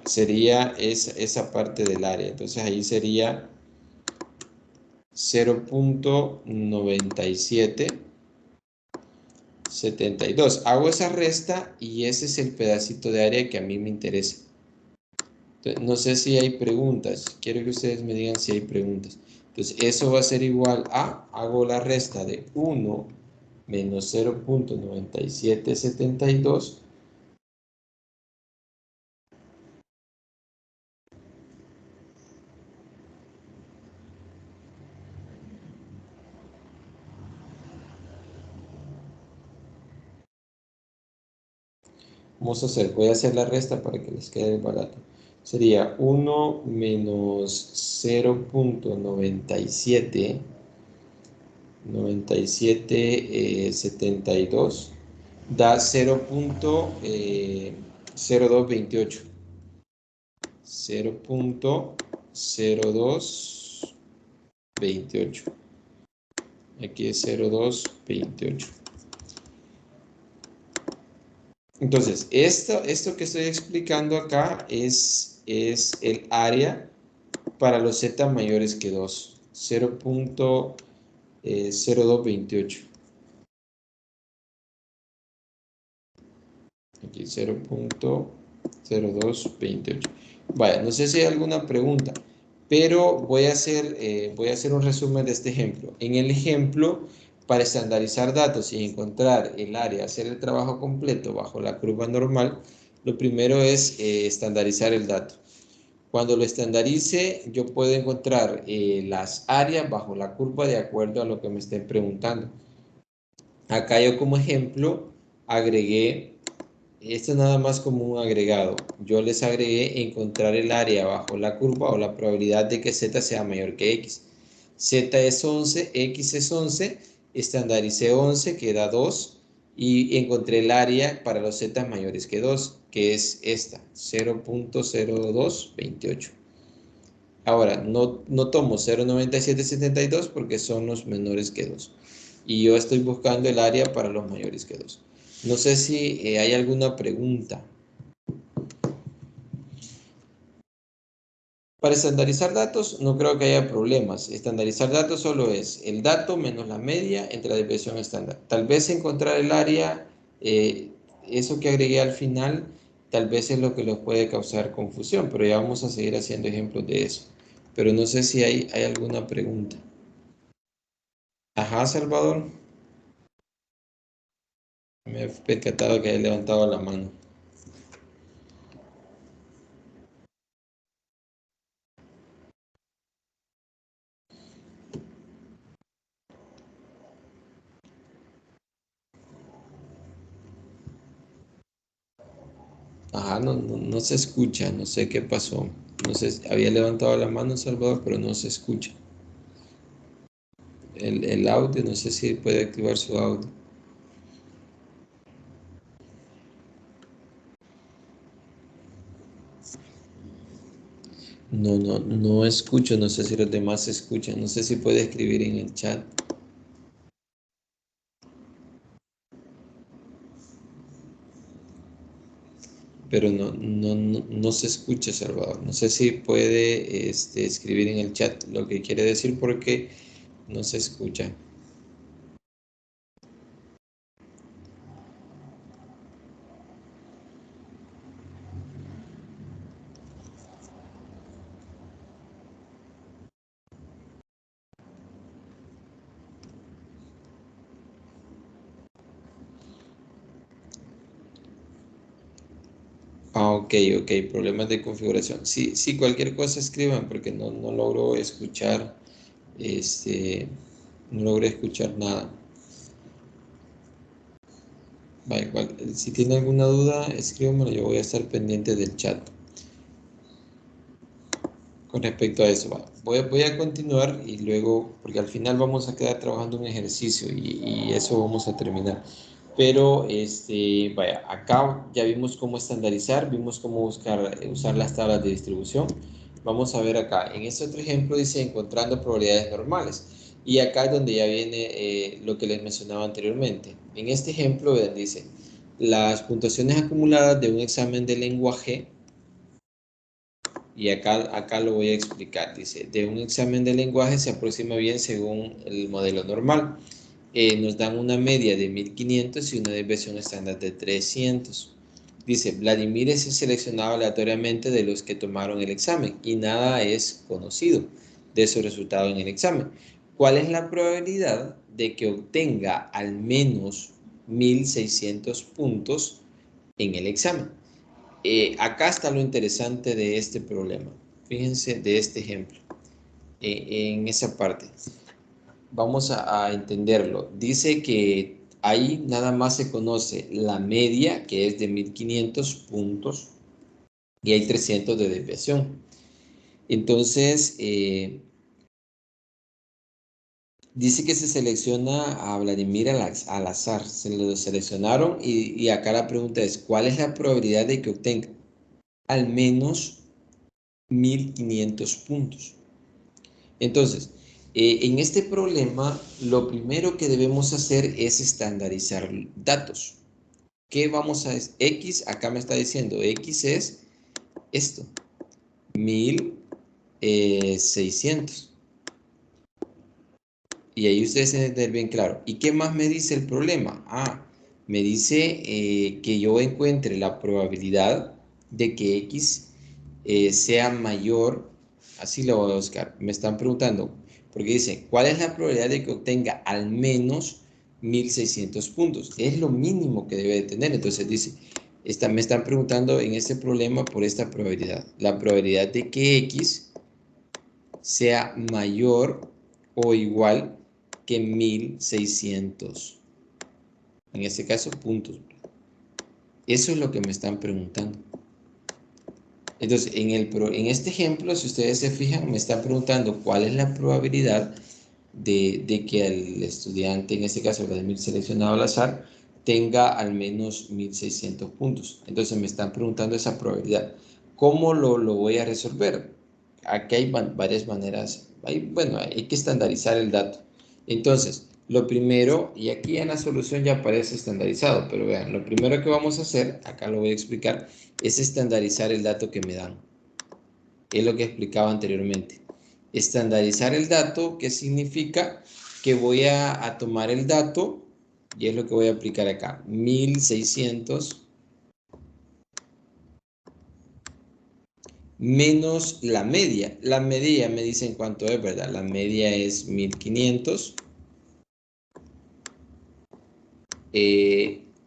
Sería esa parte del área. Entonces ahí sería 0,9772. Hago esa resta y ese es el pedacito de área que a mí me interesa. Entonces, no sé si hay preguntas. Quiero que ustedes me digan si hay preguntas. Entonces eso va a ser igual a, hago la resta de 1 menos 0,9772. Vamos a hacer, voy a hacer la resta para que les quede barato. Sería 1 menos 0,9772 da 0,0228. 0,0228. Aquí es 0,228. Entonces, esto que estoy explicando acá es el área para los z mayores que 2. 0,0228. Aquí 0,0228. Vaya, no sé si hay alguna pregunta, pero voy a hacer un resumen de este ejemplo. En el ejemplo, para estandarizar datos y encontrar el área, hacer el trabajo completo bajo la curva normal, lo primero es estandarizar el dato. Cuando lo estandarice, yo puedo encontrar las áreas bajo la curva de acuerdo a lo que me estén preguntando. Acá yo como ejemplo agregué, esto es nada más como un agregado. Yo les agregué encontrar el área bajo la curva o la probabilidad de que z sea mayor que x. Z es 11, x es 11, estandaricé 11, que da 2, y encontré el área para los z mayores que 2, que es esta, 0,0228. Ahora, no tomo 0,9772 porque son los menores que 2. Y yo estoy buscando el área para los mayores que 2. No sé si hay alguna pregunta. Para estandarizar datos no creo que haya problemas. Estandarizar datos solo es el dato menos la media entre la desviación estándar. Tal vez encontrar el área, eso que agregué al final, tal vez es lo que les puede causar confusión, pero ya vamos a seguir haciendo ejemplos de eso. Pero no sé si hay alguna pregunta. Ajá, Salvador. Me he percatado que he levantado la mano. Ajá, no se escucha, no sé qué pasó. No sé, había levantado la mano Salvador, pero no se escucha. El audio, no sé si puede activar su audio. No escucho, no sé si los demás escuchan, no sé si puede escribir en el chat. Pero no se escucha, Salvador. No sé si puede escribir en el chat lo que quiere decir porque no se escucha. Ah, ok, problemas de configuración. Sí, sí, cualquier cosa escriban porque no logro escuchar, no logro escuchar nada. Va, igual, si tiene alguna duda, escríbanmelo, yo voy a estar pendiente del chat. Con respecto a eso, va. Voy a continuar y luego, porque al final vamos a quedar trabajando un ejercicio y eso vamos a terminar. Pero, vaya, acá ya vimos cómo estandarizar, vimos cómo usar las tablas de distribución. Vamos a ver acá, en este otro ejemplo dice encontrando probabilidades normales. Y acá es donde ya viene lo que les mencionaba anteriormente. En este ejemplo, vean, dice, las puntuaciones acumuladas de un examen de lenguaje, y acá lo voy a explicar. Dice, de un examen de lenguaje se aproxima bien según el modelo normal. Nos dan una media de 1500 y una desviación estándar de 300. Dice, Vladimir es seleccionado aleatoriamente de los que tomaron el examen y nada es conocido de su resultado en el examen. ¿Cuál es la probabilidad de que obtenga al menos 1600 puntos en el examen? Acá está lo interesante de este problema. Fíjense de este ejemplo. En esa parte. Vamos a entenderlo. Dice que ahí nada más se conoce la media, que es de 1500 puntos, y hay 300 de desviación. Entonces, dice que se selecciona a Vladimir al azar. Se lo seleccionaron y acá la pregunta es, ¿cuál es la probabilidad de que obtenga al menos 1500 puntos? Entonces, en este problema, lo primero que debemos hacer es estandarizar datos. ¿Qué vamos a hacer? X, acá me está diciendo, X es esto, 1600. Y ahí ustedes deben tener bien claro. ¿Y qué más me dice el problema? Ah, me dice que yo encuentre la probabilidad de que X sea mayor, así lo voy a buscar. Me están preguntando, porque dice, ¿cuál es la probabilidad de que obtenga al menos 1600 puntos? Es lo mínimo que debe de tener. Entonces dice, me están preguntando en este problema por esta probabilidad. La probabilidad de que X sea mayor o igual que 1600. En este caso, puntos. Eso es lo que me están preguntando. Entonces, en este ejemplo, si ustedes se fijan, me están preguntando cuál es la probabilidad de que el estudiante, en este caso Vladimir seleccionado al azar, tenga al menos 1600 puntos. Entonces, me están preguntando esa probabilidad. ¿Cómo lo voy a resolver? Aquí hay varias maneras. Bueno, hay que estandarizar el dato. Entonces, lo primero, y aquí en la solución ya aparece estandarizado, pero vean, lo primero que vamos a hacer, acá lo voy a explicar, es estandarizar el dato que me dan. Es lo que explicaba anteriormente. Estandarizar el dato, ¿qué significa? Que voy a tomar el dato, y es lo que voy a aplicar acá, 1600 menos la media. La media me dicen cuánto es, ¿verdad? La media es 1500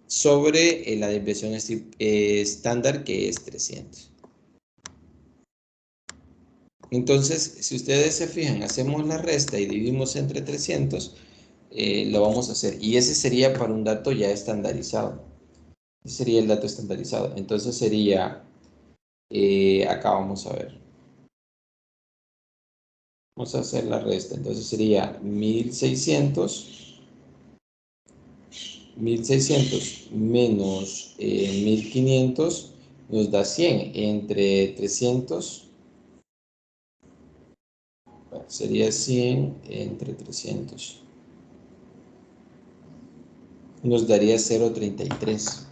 sobre la desviación estándar, que es 300. Entonces, si ustedes se fijan, hacemos la resta y dividimos entre 300, lo vamos a hacer. Y ese sería para un dato ya estandarizado. Ese sería el dato estandarizado. Entonces sería, acá vamos a ver. Vamos a hacer la resta. Entonces sería 1600 menos 1500 nos da 100. Entre 300, bueno, sería 100 entre 300. Nos daría 0.33.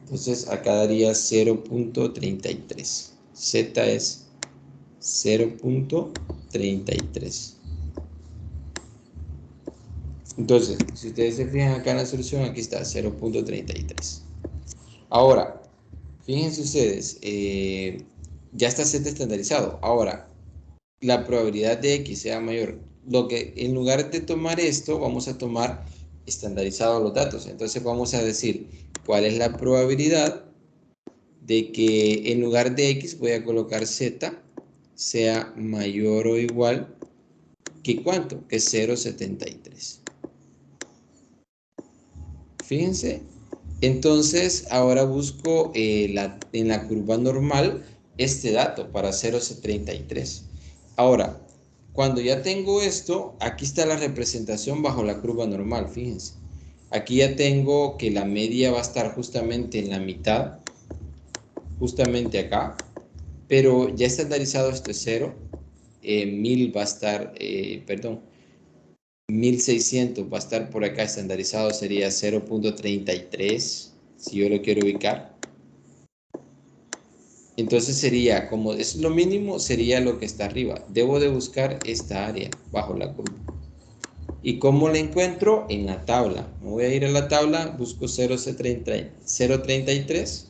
Entonces acá daría 0.33. Z es 0.33. Entonces, si ustedes se fijan acá en la solución, aquí está 0.33. Ahora, fíjense ustedes, ya está Z estandarizado. Ahora, la probabilidad de X sea mayor. En lugar de tomar esto, vamos a tomar estandarizados los datos. Entonces vamos a decir cuál es la probabilidad de que en lugar de X voy a colocar Z sea mayor o igual que ¿cuánto? Que 0.73. Fíjense. Entonces ahora busco en la curva normal este dato para 0.33. Ahora, cuando ya tengo esto, aquí está la representación bajo la curva normal, fíjense. Aquí ya tengo que la media va a estar justamente en la mitad, justamente acá, pero ya estandarizado esto es 0. 1000 va a estar, perdón, 1600 va a estar por acá estandarizado, sería 0.33, si yo lo quiero ubicar. Entonces sería, como es lo mínimo, sería lo que está arriba. Debo de buscar esta área bajo la curva. ¿Y cómo la encuentro? En la tabla. Me voy a ir a la tabla, busco 0.33.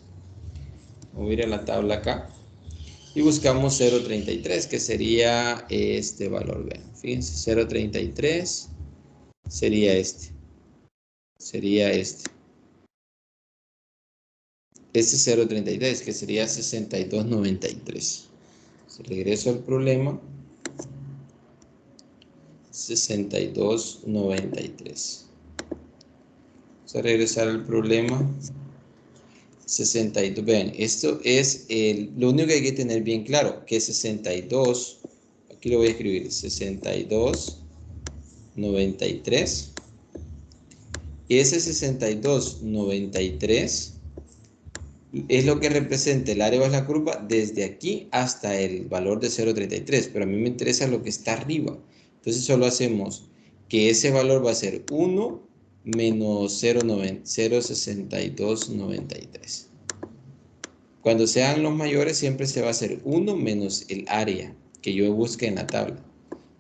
Me voy a ir a la tabla acá. Y buscamos 0.33, que sería este valor. Vean, fíjense, 0.33 sería este. Sería este. Este es 0.33, que sería 62.93. Si regreso al problema, 62.93. Vamos a regresar al problema. 62. Vean, esto es lo único que hay que tener bien claro, que 62, aquí lo voy a escribir, 62.93. Y ese 62.93 es lo que representa el área bajo la curva desde aquí hasta el valor de 0.33, pero a mí me interesa lo que está arriba. Entonces solo hacemos que ese valor va a ser 1 menos 0.6293. Cuando sean los mayores siempre se va a hacer 1 menos el área que yo busque en la tabla.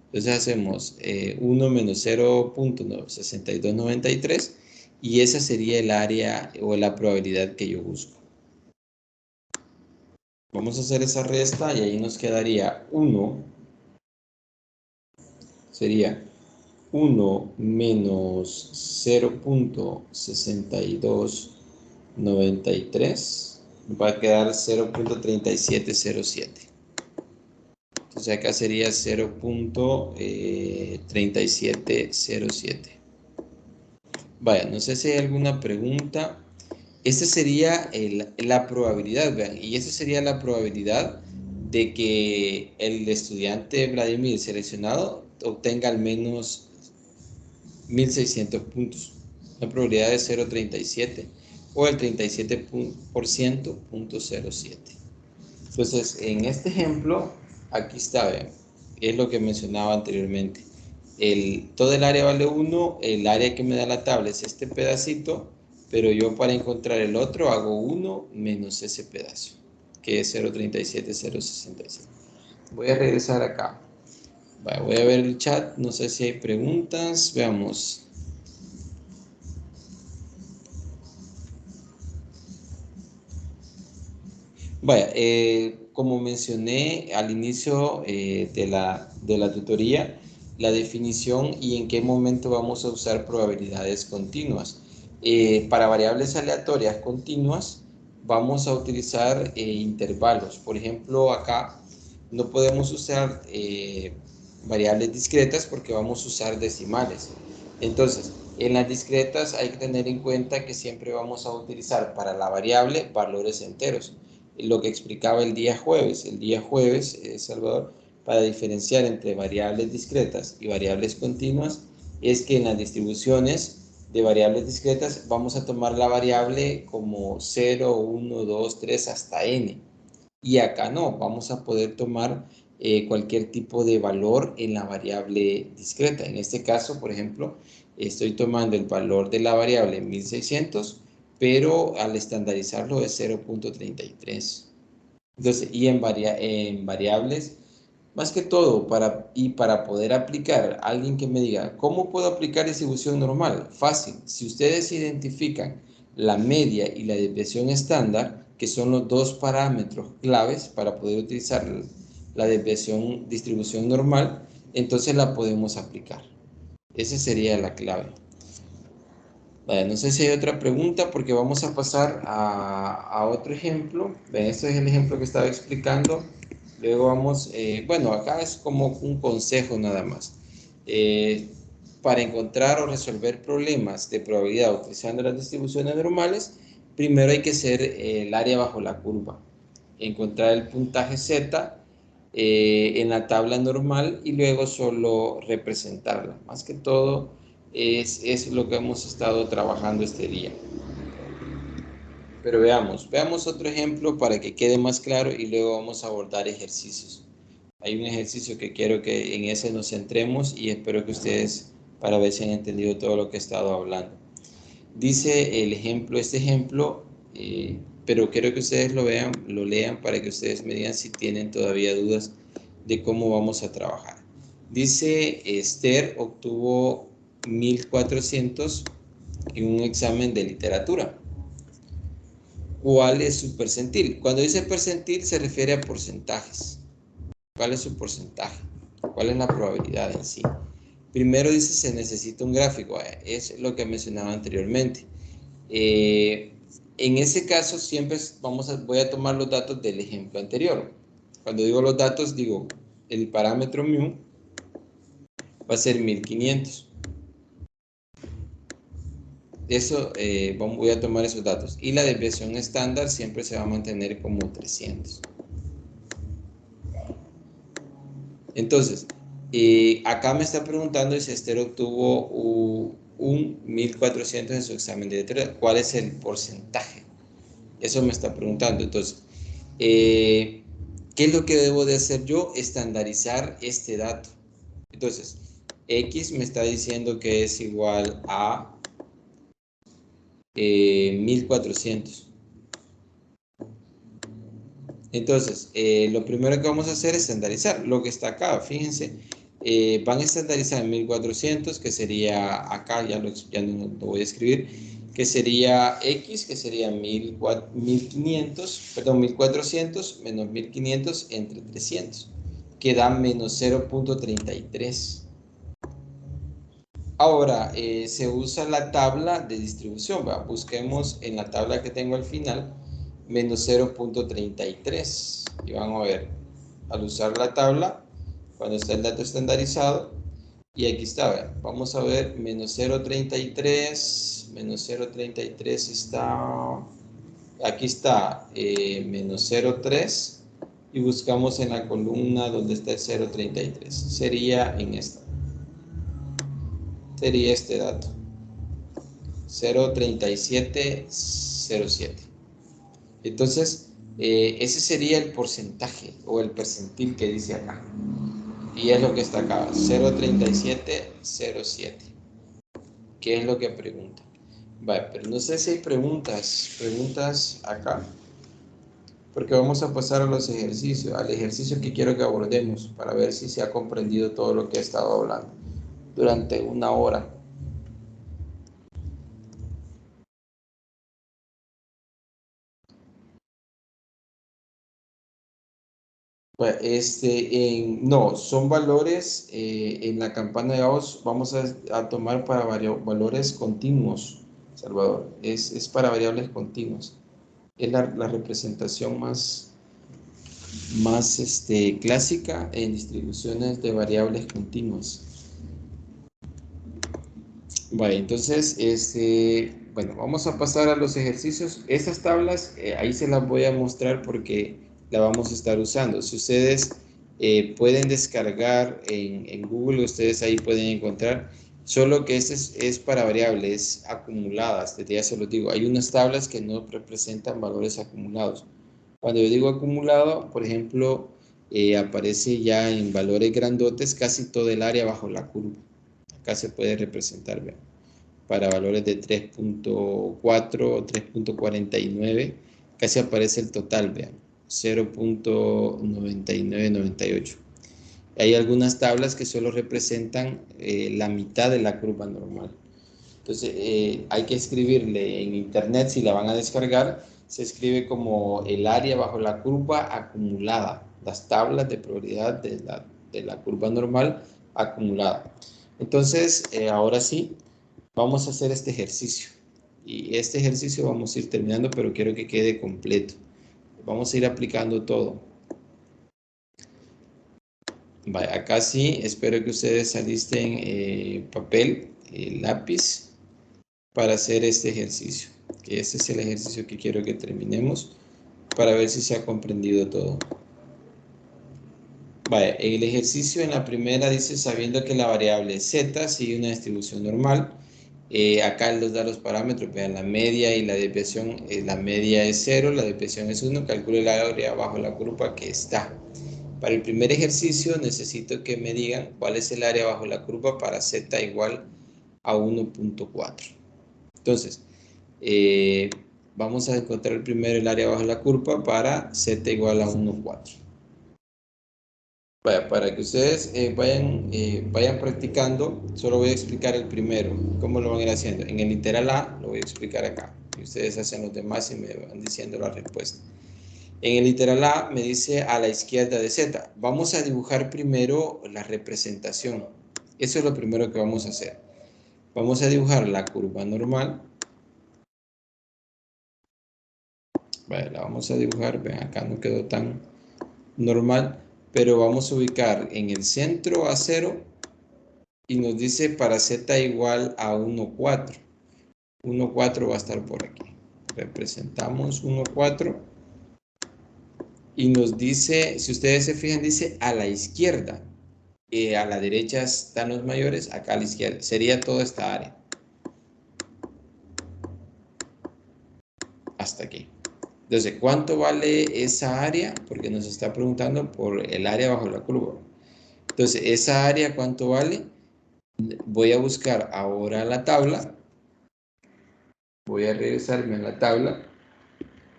Entonces hacemos 1 menos 0.6293 y esa sería el área o la probabilidad que yo busco. Vamos a hacer esa resta y ahí nos quedaría 1. Sería 1 menos 0.6293. Va a quedar 0.3707. Entonces acá sería 0.3707. Vaya, no sé si hay alguna pregunta. Esta sería la probabilidad, vean, y esa sería la probabilidad de que el estudiante Vladimir seleccionado obtenga al menos 1600 puntos. La probabilidad es 0.37 o el 37%.07. Entonces, en este ejemplo, aquí está, vean, es lo que mencionaba anteriormente. Todo el área vale 1, el área que me da la tabla es este pedacito, pero yo para encontrar el otro hago 1 menos ese pedazo, que es 0.37, 0.67. Voy a regresar acá. Voy a ver el chat, no sé si hay preguntas, veamos. Vaya, como mencioné al inicio de la tutoría, la definición y en qué momento vamos a usar probabilidades continuas. Para variables aleatorias continuas, vamos a utilizar intervalos. Por ejemplo, acá no podemos usar variables discretas porque vamos a usar decimales. Entonces, en las discretas hay que tener en cuenta que siempre vamos a utilizar para la variable valores enteros. Lo que explicaba el día jueves. El día jueves, Salvador, para diferenciar entre variables discretas y variables continuas, es que en las distribuciones de variables discretas vamos a tomar la variable como 0, 1, 2, 3 hasta n. Y acá no, vamos a poder tomar cualquier tipo de valor en la variable discreta. En este caso, por ejemplo, estoy tomando el valor de la variable 1600, pero al estandarizarlo es 0.33. Entonces, y en variables, más que todo, para poder aplicar, alguien que me diga, ¿cómo puedo aplicar distribución normal? Fácil. Si ustedes identifican la media y la desviación estándar, que son los dos parámetros claves para poder utilizar la distribución normal, entonces la podemos aplicar. Esa sería la clave. Vale, no sé si hay otra pregunta porque vamos a pasar a otro ejemplo. Este es el ejemplo que estaba explicando. Luego vamos, bueno, acá es como un consejo nada más. Para encontrar o resolver problemas de probabilidad utilizando las distribuciones normales, primero hay que hacer el área bajo la curva. Encontrar el puntaje Z en la tabla normal y luego solo representarla. Más que todo es lo que hemos estado trabajando este día. Pero veamos otro ejemplo para que quede más claro y luego vamos a abordar ejercicios. Hay un ejercicio que quiero que en ese nos centremos y espero que ustedes para ver si han entendido todo lo que he estado hablando. Dice el ejemplo, este ejemplo, pero quiero que ustedes lo vean, lo lean para que ustedes me digan si tienen todavía dudas de cómo vamos a trabajar. Dice, Esther obtuvo 1400 en un examen de literatura. ¿Cuál es su percentil? Cuando dice percentil se refiere a porcentajes. ¿Cuál es su porcentaje? ¿Cuál es la probabilidad en sí? Primero dice se necesita un gráfico. Es lo que mencionaba anteriormente. En ese caso siempre voy a tomar los datos del ejemplo anterior. Cuando digo los datos, digo el parámetro mu va a ser 1500. Eso, voy a tomar esos datos. Y la desviación estándar siempre se va a mantener como 300. Entonces, acá me está preguntando si Esther obtuvo un 1400 en su examen de literatura. ¿Cuál es el porcentaje? Eso me está preguntando. Entonces, ¿qué es lo que debo de hacer yo? Estandarizar este dato. Entonces, X me está diciendo que es igual a 1400. Entonces, lo primero que vamos a hacer es estandarizar lo que está acá. Fíjense, van a estandarizar 1400, que sería acá, ya no lo voy a escribir, que sería X, que sería 1400 menos 1500 entre 300, que da menos 0.33. Ahora, se usa la tabla de distribución. Busquemos en la tabla que tengo al final, menos 0.33. Y vamos a ver, al usar la tabla, cuando está el dato estandarizado, y aquí está, vamos a ver, menos 0.33 está, aquí está, menos 0.3, y buscamos en la columna donde está el 0.33. Sería en esta. Sería este dato, 0.3707. Entonces, ese sería el porcentaje o el percentil que dice acá. Y es lo que está acá, 0.3707. ¿Qué es lo que pregunta? Vale, pero no sé si hay preguntas acá, porque vamos a pasar a los ejercicios, al ejercicio que quiero que abordemos para ver si se ha comprendido todo lo que he estado hablando durante una hora. Pues, no, son valores en la campana de Gauss, vamos a tomar para varios valores continuos. Salvador, es para variables continuas. Es la representación más clásica en distribuciones de variables continuas. Vale, entonces, bueno, vamos a pasar a los ejercicios. Estas tablas, ahí se las voy a mostrar porque la vamos a estar usando. Si ustedes pueden descargar en Google, ustedes ahí pueden encontrar, solo que este es para variables acumuladas, desde ya se los digo. Hay unas tablas que no representan valores acumulados. Cuando yo digo acumulado, por ejemplo, aparece ya en valores grandotes casi todo el área bajo la curva. Acá se puede representar, vean, para valores de 3.4 o 3.49, casi aparece el total, vean, 0.9998. Hay algunas tablas que solo representan la mitad de la curva normal. Entonces, hay que escribirle en internet, si la van a descargar, se escribe como el área bajo la curva acumulada, las tablas de probabilidad de la curva normal acumulada. Entonces, ahora sí, vamos a hacer este ejercicio. Y este ejercicio vamos a ir terminando, pero quiero que quede completo. Vamos a ir aplicando todo. Vaya, acá sí, espero que ustedes alisten papel, lápiz, para hacer este ejercicio. Que este es el ejercicio que quiero que terminemos para ver si se ha comprendido todo. Vaya, el ejercicio en la primera dice, sabiendo que la variable z sigue una distribución normal, acá les da los parámetros, vean la media y la desviación, la media es 0, la desviación es 1, calcule la área bajo la curva que está. Para el primer ejercicio necesito que me digan cuál es el área bajo la curva para z igual a 1.4. Entonces, vamos a encontrar primero el área bajo la curva para z igual a 1.4. Para que ustedes vayan practicando, solo voy a explicar el primero, cómo lo van a ir haciendo. En el literal A lo voy a explicar acá. Y ustedes hacen los demás y me van diciendo la respuesta. En el literal A me dice a la izquierda de Z. Vamos a dibujar primero la representación. Eso es lo primero que vamos a hacer. Vamos a dibujar la curva normal. Vale, la vamos a dibujar. Ven, acá no quedó tan normal. Pero vamos a ubicar en el centro a 0. Y nos dice para z igual a 1,4. 1,4 va a estar por aquí. Representamos 1,4. Y nos dice, si ustedes se fijan, dice a la izquierda. A la derecha están los mayores, acá a la izquierda. Sería toda esta área. Hasta aquí. Entonces, ¿cuánto vale esa área? Porque nos está preguntando por el área bajo la curva. Entonces, ¿esa área cuánto vale? Voy a buscar ahora la tabla. Voy a regresarme a la tabla.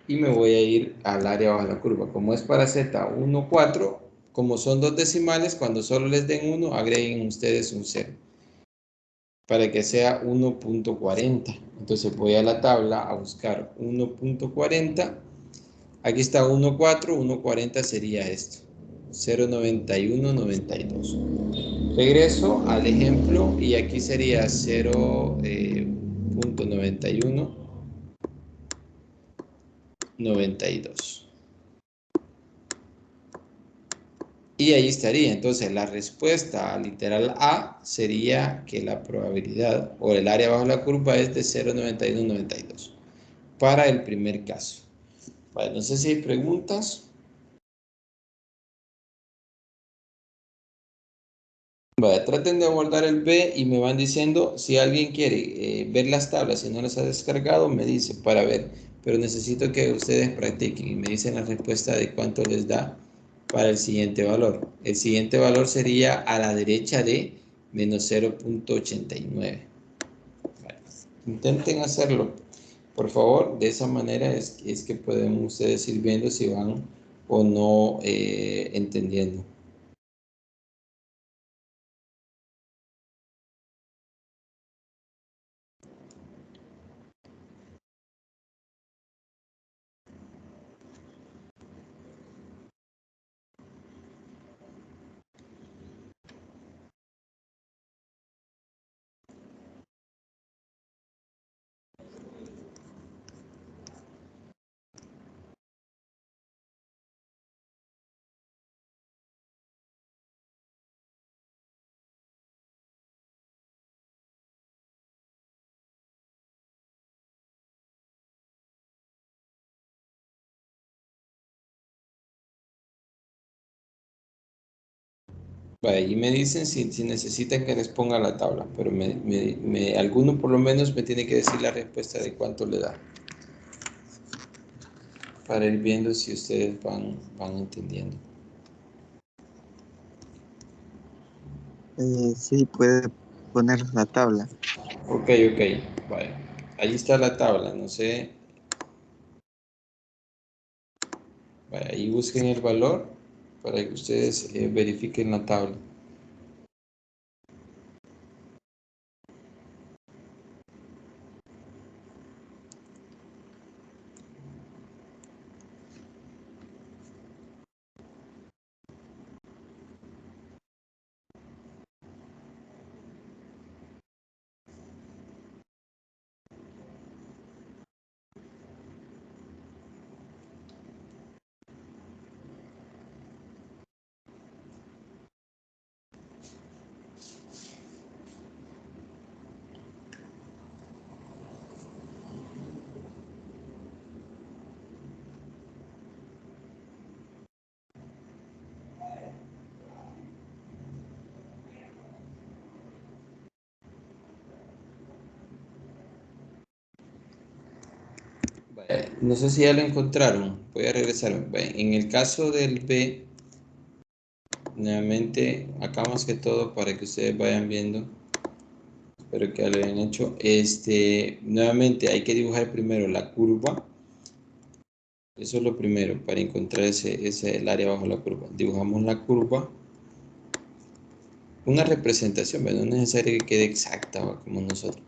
Y me voy a ir al área bajo la curva. Como es para z 1,4, como son dos decimales, cuando solo les den 1, agreguen ustedes un 0. Para que sea 1.40. Entonces voy a la tabla a buscar 1.40. Aquí está 1,4, 1.40 sería esto. 0.9192. Regreso al ejemplo y aquí sería 0.9192. Y ahí estaría. Entonces, la respuesta literal A sería que la probabilidad o el área bajo la curva es de 0.9192 para el primer caso. Vale, no sé si hay preguntas. Vale, traten de abordar el B y me van diciendo si alguien quiere ver las tablas y no las ha descargado, me dice para ver. Pero necesito que ustedes practiquen y me dicen la respuesta de cuánto les da para el siguiente valor. El siguiente valor sería a la derecha de menos 0.89. Vale. Intenten hacerlo, por favor. De esa manera es que pueden ustedes ir viendo si van o no entendiendo. Vale, y me dicen si necesitan que les ponga la tabla, pero alguno por lo menos me tiene que decir la respuesta de cuánto le da. Para ir viendo si ustedes van entendiendo. Sí, puede poner la tabla. Ok, vale. Ahí está la tabla, no sé. Vale, ahí busquen el valor para que ustedes verifiquen la tabla. No sé si ya lo encontraron. Voy a regresar. En el caso del B, nuevamente, acá más que todo para que ustedes vayan viendo. Espero que ya lo hayan hecho. Nuevamente hay que dibujar primero la curva. Eso es lo primero para encontrar el área bajo la curva. Dibujamos la curva. Una representación, no es necesario que quede exacta como nosotros,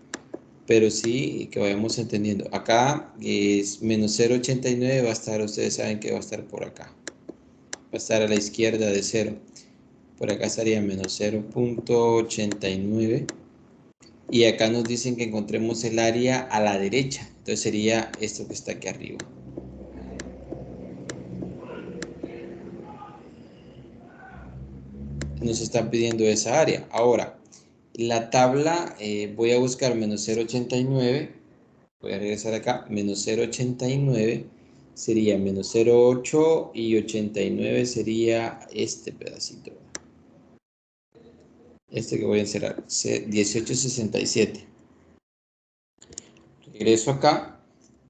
pero sí que vayamos entendiendo. Acá es menos 0,89 va a estar, ustedes saben que va a estar por acá. Va a estar a la izquierda de 0. Por acá estaría menos 0,89. Y acá nos dicen que encontremos el área a la derecha. Entonces sería esto que está aquí arriba. Nos están pidiendo esa área. Ahora, la tabla, voy a buscar menos 0,89. Voy a regresar acá. Menos 0,89 sería menos 0,8 y 89 sería este pedacito. Este que voy a encerrar. 18,67. Regreso acá.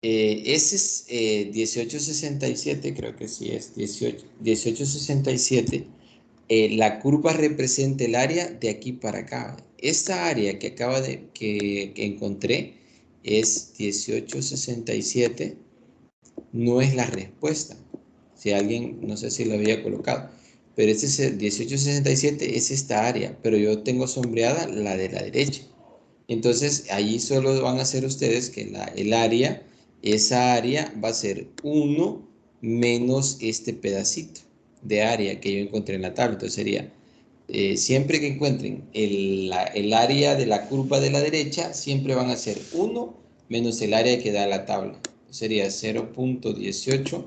Ese es 18,67, creo que sí es 18,67. La curva representa el área de aquí para acá. Esta área que que encontré es 18,67. No es la respuesta. Si alguien, no sé si lo había colocado, pero este es el 18,67, es esta área, pero yo tengo sombreada la de la derecha. Entonces, ahí solo van a hacer ustedes que el área, esa área va a ser 1 menos este pedacito de área que yo encontré en la tabla. Entonces sería, siempre que encuentren el área de la curva de la derecha, siempre van a ser 1 menos el área que da la tabla. Sería 0,18.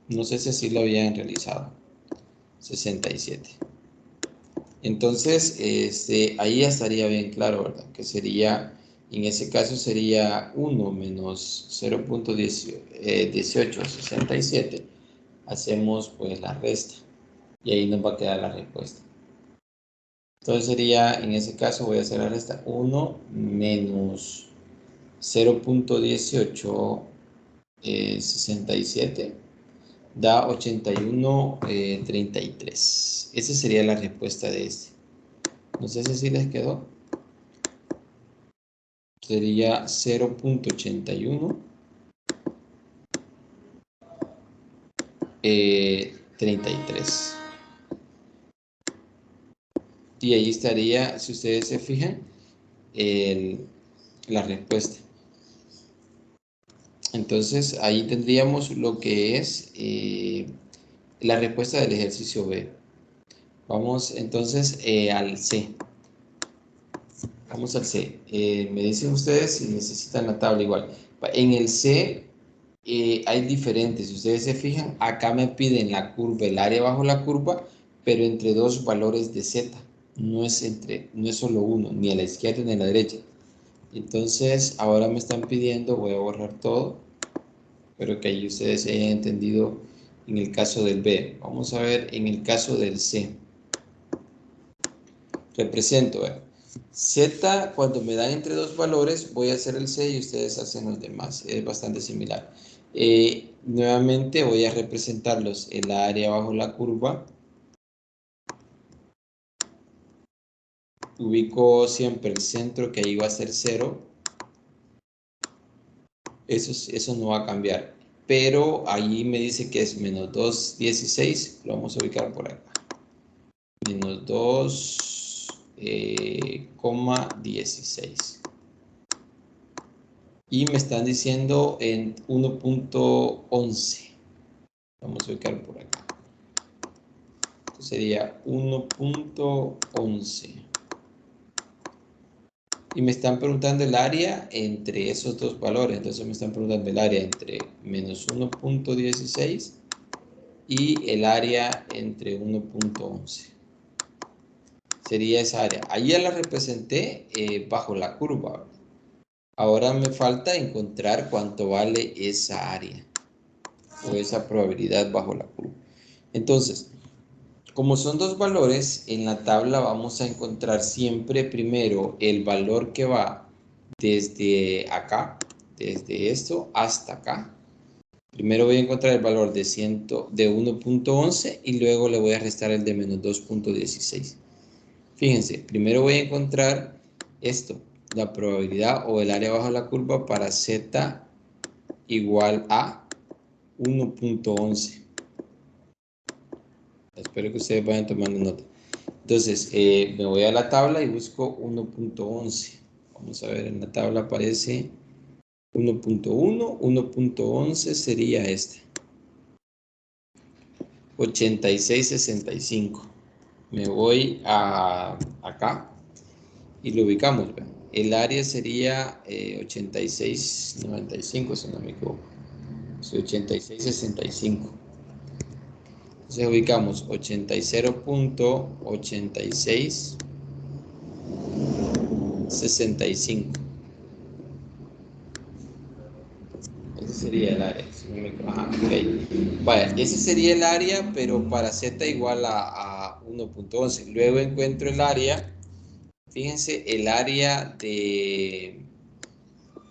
No sé si así lo habían realizado. 67. Entonces, ahí ya estaría bien claro, ¿verdad? Que sería, en ese caso sería 1 menos 0,1867. Hacemos pues la resta y ahí nos va a quedar la respuesta. Entonces sería, en ese caso voy a hacer la resta. 1 menos 0,1867 da 81,33. Esa sería la respuesta de este. No sé si les quedó. Sería 0,81 33. Y ahí estaría, si ustedes se fijan, la respuesta. Entonces ahí tendríamos lo que es la respuesta del ejercicio B. Vamos entonces al C. Vamos al C. Me dicen ustedes si necesitan la tabla igual. En el C hay diferentes. Si ustedes se fijan, acá me piden la curva, el área bajo la curva, pero entre dos valores de Z. No es solo uno, ni a la izquierda ni a la derecha. Entonces, ahora me están pidiendo, voy a borrar todo. Espero que ahí ustedes hayan entendido en el caso del B. Vamos a ver en el caso del C. Represento, Z, cuando me dan entre dos valores, voy a hacer el C y ustedes hacen los demás. Es bastante similar. Nuevamente voy a representarlos el área bajo la curva. Ubico siempre el centro, que ahí va a ser 0. Eso no va a cambiar. Pero ahí me dice que es menos 2,16. Lo vamos a ubicar por acá. Menos 2,16. Y me están diciendo en 1.11. Vamos a ubicar por acá. Esto sería 1.11. Y me están preguntando el área entre esos dos valores. Entonces me están preguntando el área entre menos 1.16 y el área entre 1.11. Sería esa área. Ahí ya la representé bajo la curva. Ahora me falta encontrar cuánto vale esa área o esa probabilidad bajo la curva. Entonces, como son dos valores, en la tabla vamos a encontrar siempre primero el valor que va desde acá, desde esto hasta acá. Primero voy a encontrar el valor de 1.11 y luego le voy a restar el de menos 2.16. Fíjense, primero voy a encontrar esto, la probabilidad o el área bajo la curva para Z igual a 1.11. Espero que ustedes vayan tomando nota. Entonces, me voy a la tabla y busco 1.11. Vamos a ver, en la tabla aparece 1.1. 1.11 sería este. 86,65. Me voy a acá y lo ubicamos. ¿Ven? El área sería 86,95, si no me equivoco. 86,65. Entonces ubicamos 0.8665. Ese sería el área. Si no me... okay. Vaya, ese sería el área, pero para Z igual a 1.11. Luego encuentro el área. Fíjense, el área de...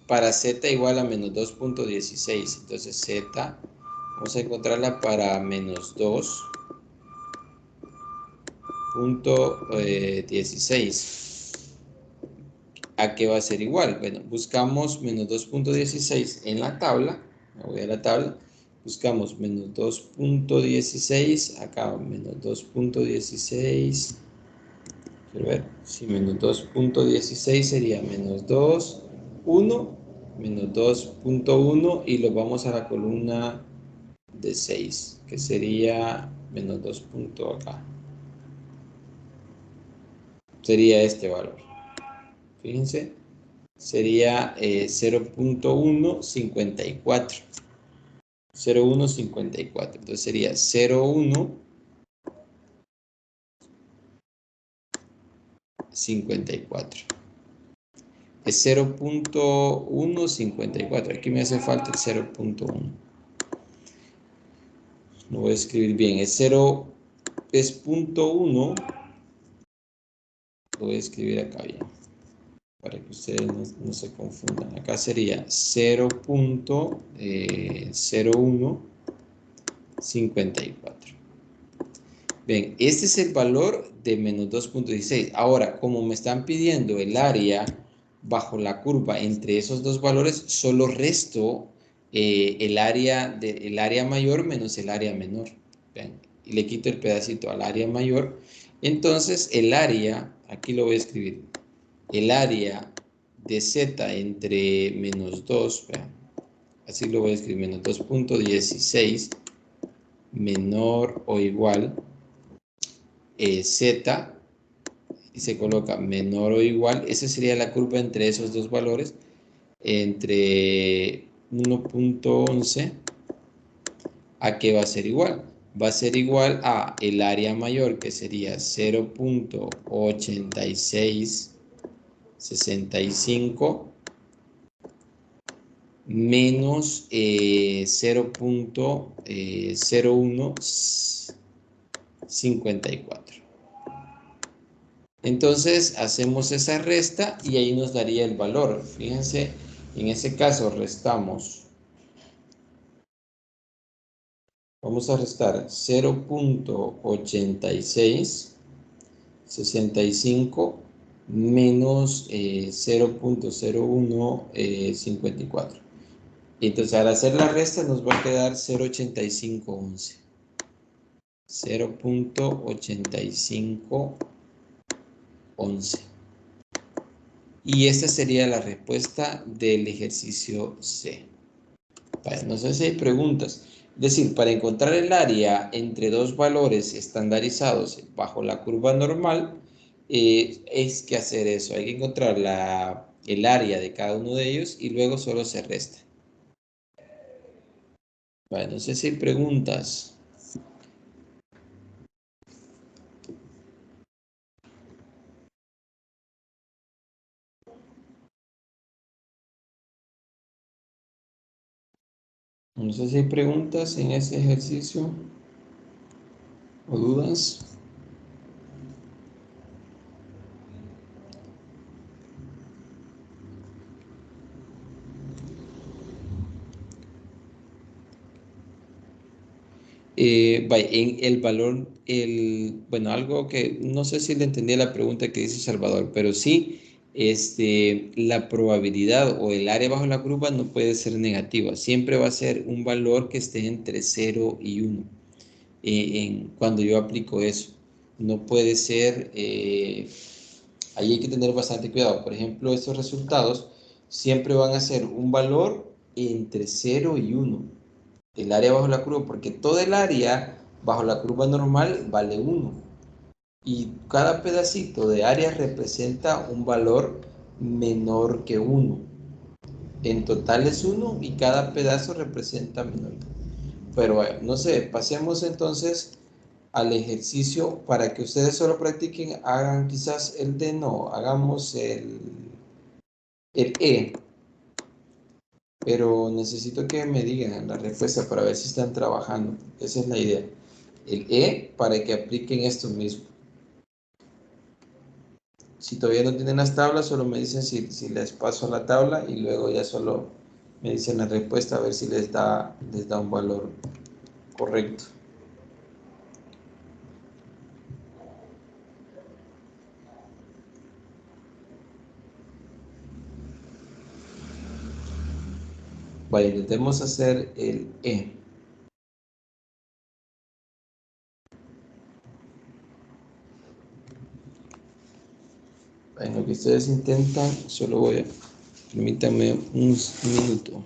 para Z igual a menos 2.16. Entonces Z, vamos a encontrarla para menos 2.16. ¿A qué va a ser igual? Bueno, buscamos menos 2.16 en la tabla. Me voy a la tabla. Buscamos menos 2.16. Acá menos 2.16. Quiero ver. Si menos 2.16 sería menos 2, 1, menos 2.1 y lo vamos a la columna de 6, que sería menos 2. Acá. Sería este valor. Fíjense. Sería 0.154. 0.154. Entonces sería 0.154. Es 0.154. Aquí me hace falta el 0.1. Lo voy a escribir bien. Es 0. Es 0.1. Lo voy a escribir acá bien, para que ustedes no se confundan. Acá sería 0.0154. Bien, este es el valor de menos 2.16. Ahora, como me están pidiendo el área bajo la curva entre esos dos valores, solo resto el área mayor menos el área menor. Bien, y le quito el pedacito al área mayor. Entonces, el área, aquí lo voy a escribir, el área de Z entre menos 2, vean, así lo voy a escribir, menos 2.16 menor o igual Z, y se coloca menor o igual, esa sería la curva entre esos dos valores, entre 1.11, ¿a qué va a ser igual? Va a ser igual a el área mayor, que sería 0.8665 menos 0.0154. Entonces hacemos esa resta y ahí nos daría el valor. Fíjense, en ese caso restamos. Vamos a restar 0.8665 menos 0.0154. Entonces al hacer la resta nos va a quedar 0.8511. 0.8511. Y esta sería la respuesta del ejercicio C. Vale, no sé si hay preguntas. Es decir, para encontrar el área entre dos valores estandarizados bajo la curva normal, es que hacer eso. Hay que encontrar el área de cada uno de ellos y luego solo se resta. Vale, no sé si hay preguntas. No sé si hay preguntas en ese ejercicio o dudas. En el valor, bueno, algo que no sé si le entendí la pregunta que dice Salvador, pero sí, la probabilidad o el área bajo la curva no puede ser negativa, siempre va a ser un valor que esté entre 0 y 1 cuando yo aplico eso. No puede ser, ahí hay que tener bastante cuidado. Por ejemplo, estos resultados siempre van a ser un valor entre 0 y 1 el área bajo la curva, porque todo el área bajo la curva normal vale 1 y cada pedacito de área representa un valor menor que 1. En total es 1 y cada pedazo representa menor que 1. Pero bueno, no sé, pasemos entonces al ejercicio para que ustedes solo practiquen, hagan quizás el D, no, hagamos el E. Pero necesito que me digan la respuesta para ver si están trabajando. Esa es la idea. El E para que apliquen esto mismo. Si todavía no tienen las tablas, solo me dicen si les paso la tabla y luego ya solo me dicen la respuesta a ver si les da un valor correcto. Vale, intentemos hacer el E. En lo que ustedes intentan, solo voy a... Permítanme un minuto.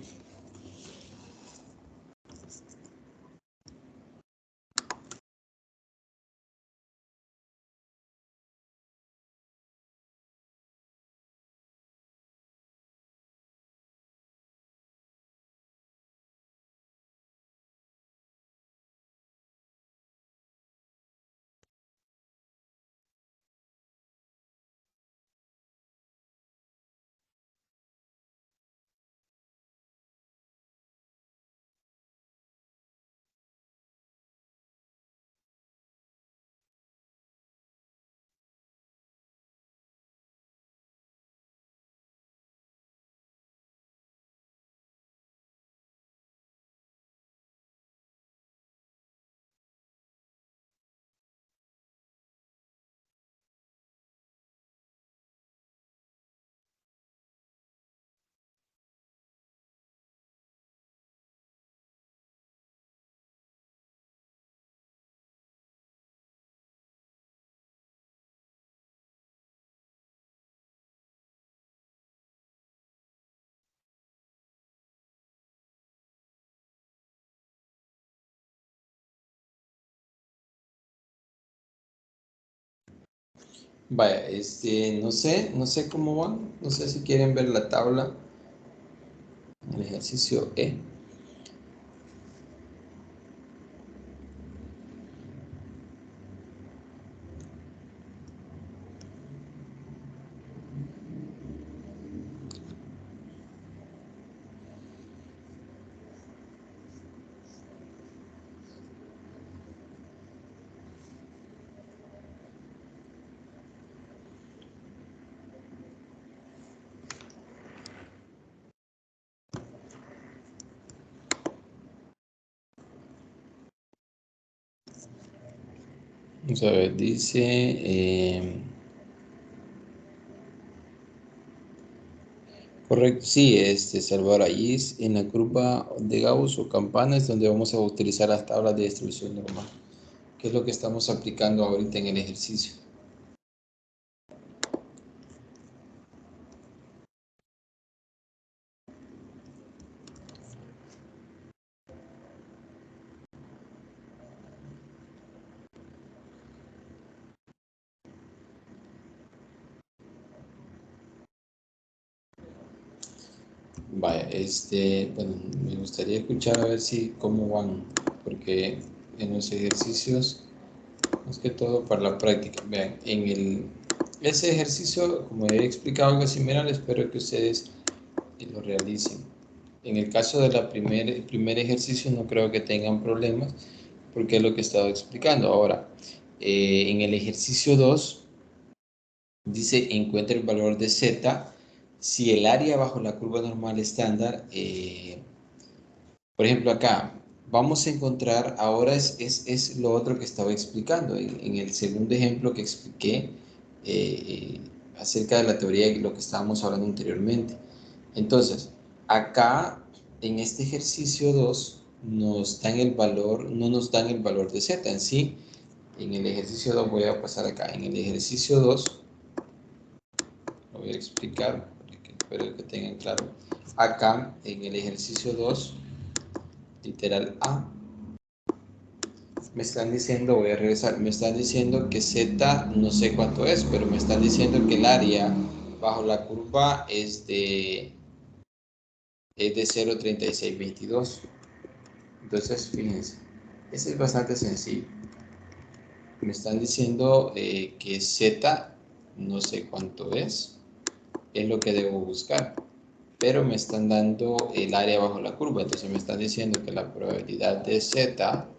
Vaya, no sé cómo van, no sé si quieren ver la tabla, el ejercicio E. Vamos a ver, dice... correcto, sí, Salvador, allí es en la curva de Gauss o campana es donde vamos a utilizar las tablas de distribución normal, que es lo que estamos aplicando ahorita en el ejercicio. Vaya, bueno, me gustaría escuchar a ver si cómo van, porque en los ejercicios, más que todo para la práctica, vean, ese ejercicio, como he explicado algo similar, espero que ustedes lo realicen. En el caso del primer ejercicio no creo que tengan problemas, porque es lo que he estado explicando. Ahora, en el ejercicio 2, dice encuentra el valor de z si el área bajo la curva normal estándar, por ejemplo acá, vamos a encontrar, ahora es lo otro que estaba explicando, en el segundo ejemplo que expliqué acerca de la teoría y lo que estábamos hablando anteriormente. Entonces, acá en este ejercicio 2 nos dan el valor, no nos dan el valor de z en sí. En el ejercicio 2 voy a pasar acá, en el ejercicio 2 lo voy a explicar, espero que tengan claro. Acá, en el ejercicio 2, literal A, me están diciendo, voy a regresar, me están diciendo que Z no sé cuánto es, pero me están diciendo que el área bajo la curva es de 0,3622. Entonces, fíjense, eso es bastante sencillo. Me están diciendo que Z no sé cuánto es lo que debo buscar. Pero me están dando el área bajo la curva, entonces me están diciendo que la probabilidad de z,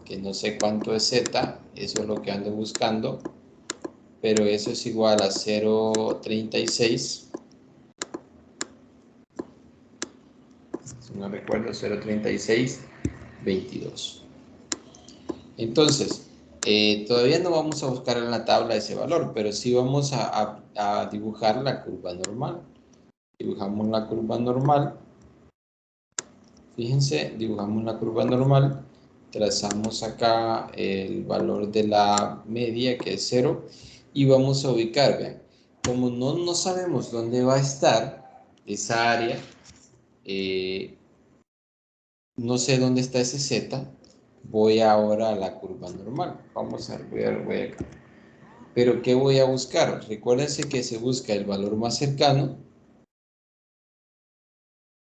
que no sé cuánto es z, eso es lo que ando buscando, pero eso es igual a 0,36, si no recuerdo, 0,3622. Entonces, todavía no vamos a buscar en la tabla ese valor, pero sí vamos a dibujar la curva normal. Dibujamos la curva normal. Fíjense, dibujamos la curva normal, trazamos acá el valor de la media, que es 0, y vamos a ubicar, vean, como no sabemos dónde va a estar esa área, no sé dónde está ese z, voy ahora a la curva normal. Vamos a ver, voy acá. Pero ¿qué voy a buscar? Recuérdense que se busca el valor más cercano,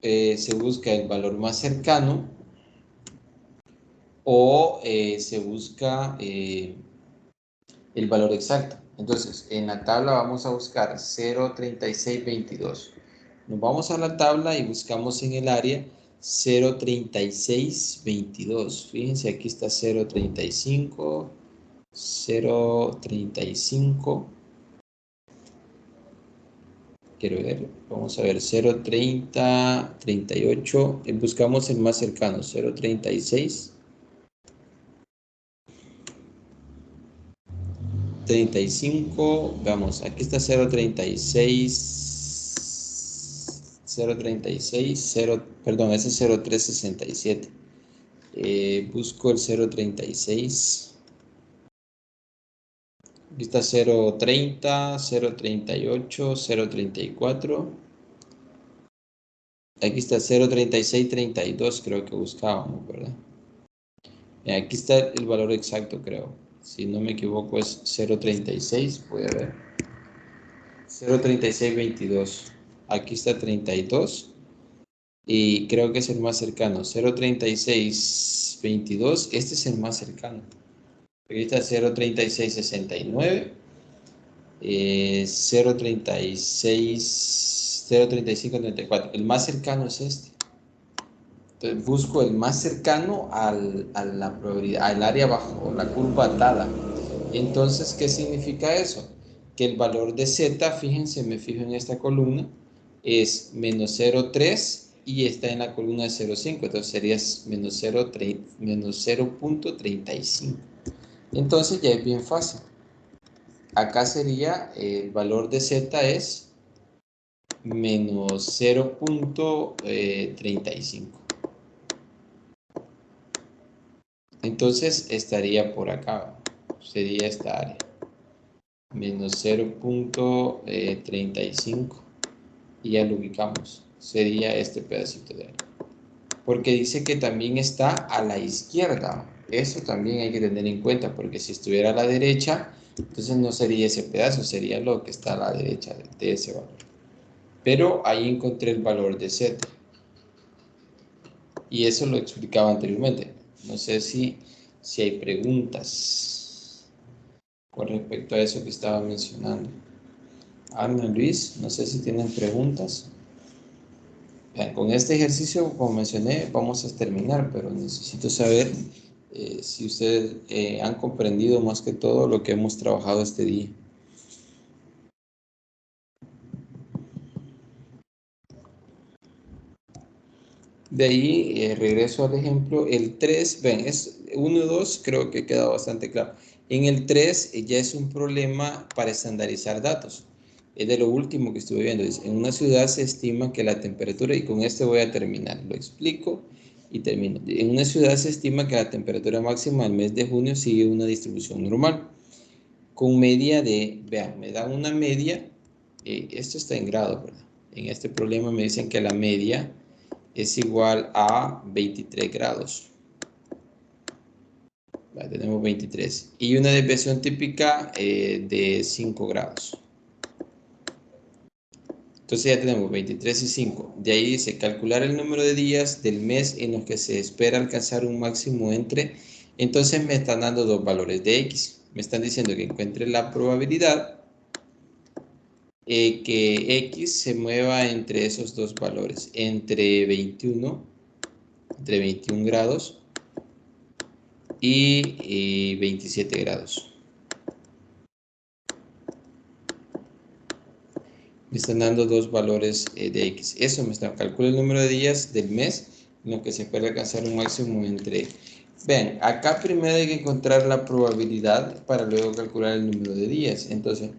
o se busca el valor exacto. Entonces, en la tabla vamos a buscar 0,3622. Nos vamos a la tabla y buscamos en el área 0,3622. Fíjense, aquí está 0,35, 0,35. Quiero ver, vamos a ver, 0,30, 38. Buscamos el más cercano, 0,36. 35, vamos, aquí está 0.36, 0.36, perdón, ese es 0.367. Busco el 0.36. Aquí está 0.30, 0.38, 0.34. Aquí está 0.3632, creo que buscábamos, ¿verdad? Aquí está el valor exacto, creo. Si no me equivoco es 0.36, voy a ver. 0.3622. Aquí está 32 y creo que es el más cercano. 0.3622, este es el más cercano. Aquí está 0.3669, 0.3534. El más cercano es este. Entonces busco el más cercano a la probabilidad, al área bajo la curva atada. Entonces, ¿qué significa eso? Que el valor de z, fíjense, me fijo en esta columna, es menos 0,3 y está en la columna de 0,5, entonces sería menos 0.35. Entonces ya es bien fácil. Acá sería, el valor de z es menos 0.35. Entonces estaría por acá, sería esta área, menos 0.35, y ya lo ubicamos, sería este pedacito de área. Porque dice que también está a la izquierda, eso también hay que tener en cuenta, porque si estuviera a la derecha, entonces no sería ese pedazo, sería lo que está a la derecha de ese valor. Pero ahí encontré el valor de z, y eso lo explicaba anteriormente. No sé si hay preguntas con respecto a eso que estaba mencionando. Ana, Luis, no sé si tienen preguntas. Bien, con este ejercicio, como mencioné, vamos a terminar, pero necesito saber si ustedes han comprendido más que todo lo que hemos trabajado este día. De ahí regreso al ejemplo, el 3, ven, es 1 y 2, creo que queda bastante claro. En el 3 ya es un problema para estandarizar datos. Es de lo último que estuve viendo. En una ciudad se estima que la temperatura, y con este voy a terminar, lo explico y termino. En una ciudad se estima que la temperatura máxima al mes de junio sigue una distribución normal, con media de, vean, me dan una media, esto está en grados, ¿verdad? En este problema me dicen que la media es igual a 23 grados. Vale, tenemos 23. Y una desviación típica de 5 grados. Entonces ya tenemos 23 y 5. De ahí dice calcular el número de días del mes en los que se espera alcanzar un máximo entre. Entonces me están dando dos valores de X. Me están diciendo que encuentre la probabilidad que X se mueva entre esos dos valores. Entre 21 grados y 27 grados. Me están dando dos valores de X. Eso me está calculando el número de días del mes en lo que se puede alcanzar un máximo entre. Ven, acá primero hay que encontrar la probabilidad para luego calcular el número de días. Entonces,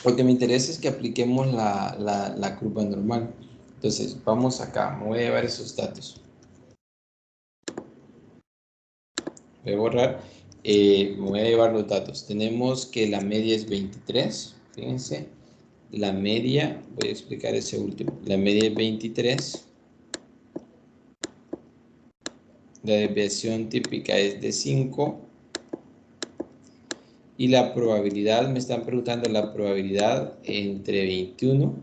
lo que me interesa es que apliquemos la curva normal. Entonces, vamos acá, me voy a llevar esos datos. Voy a borrar, me voy a llevar los datos. Tenemos que la media es 23, fíjense. La media, voy a explicar ese último. La media es 23. La desviación típica es de 5. Y la probabilidad, me están preguntando la probabilidad entre 21.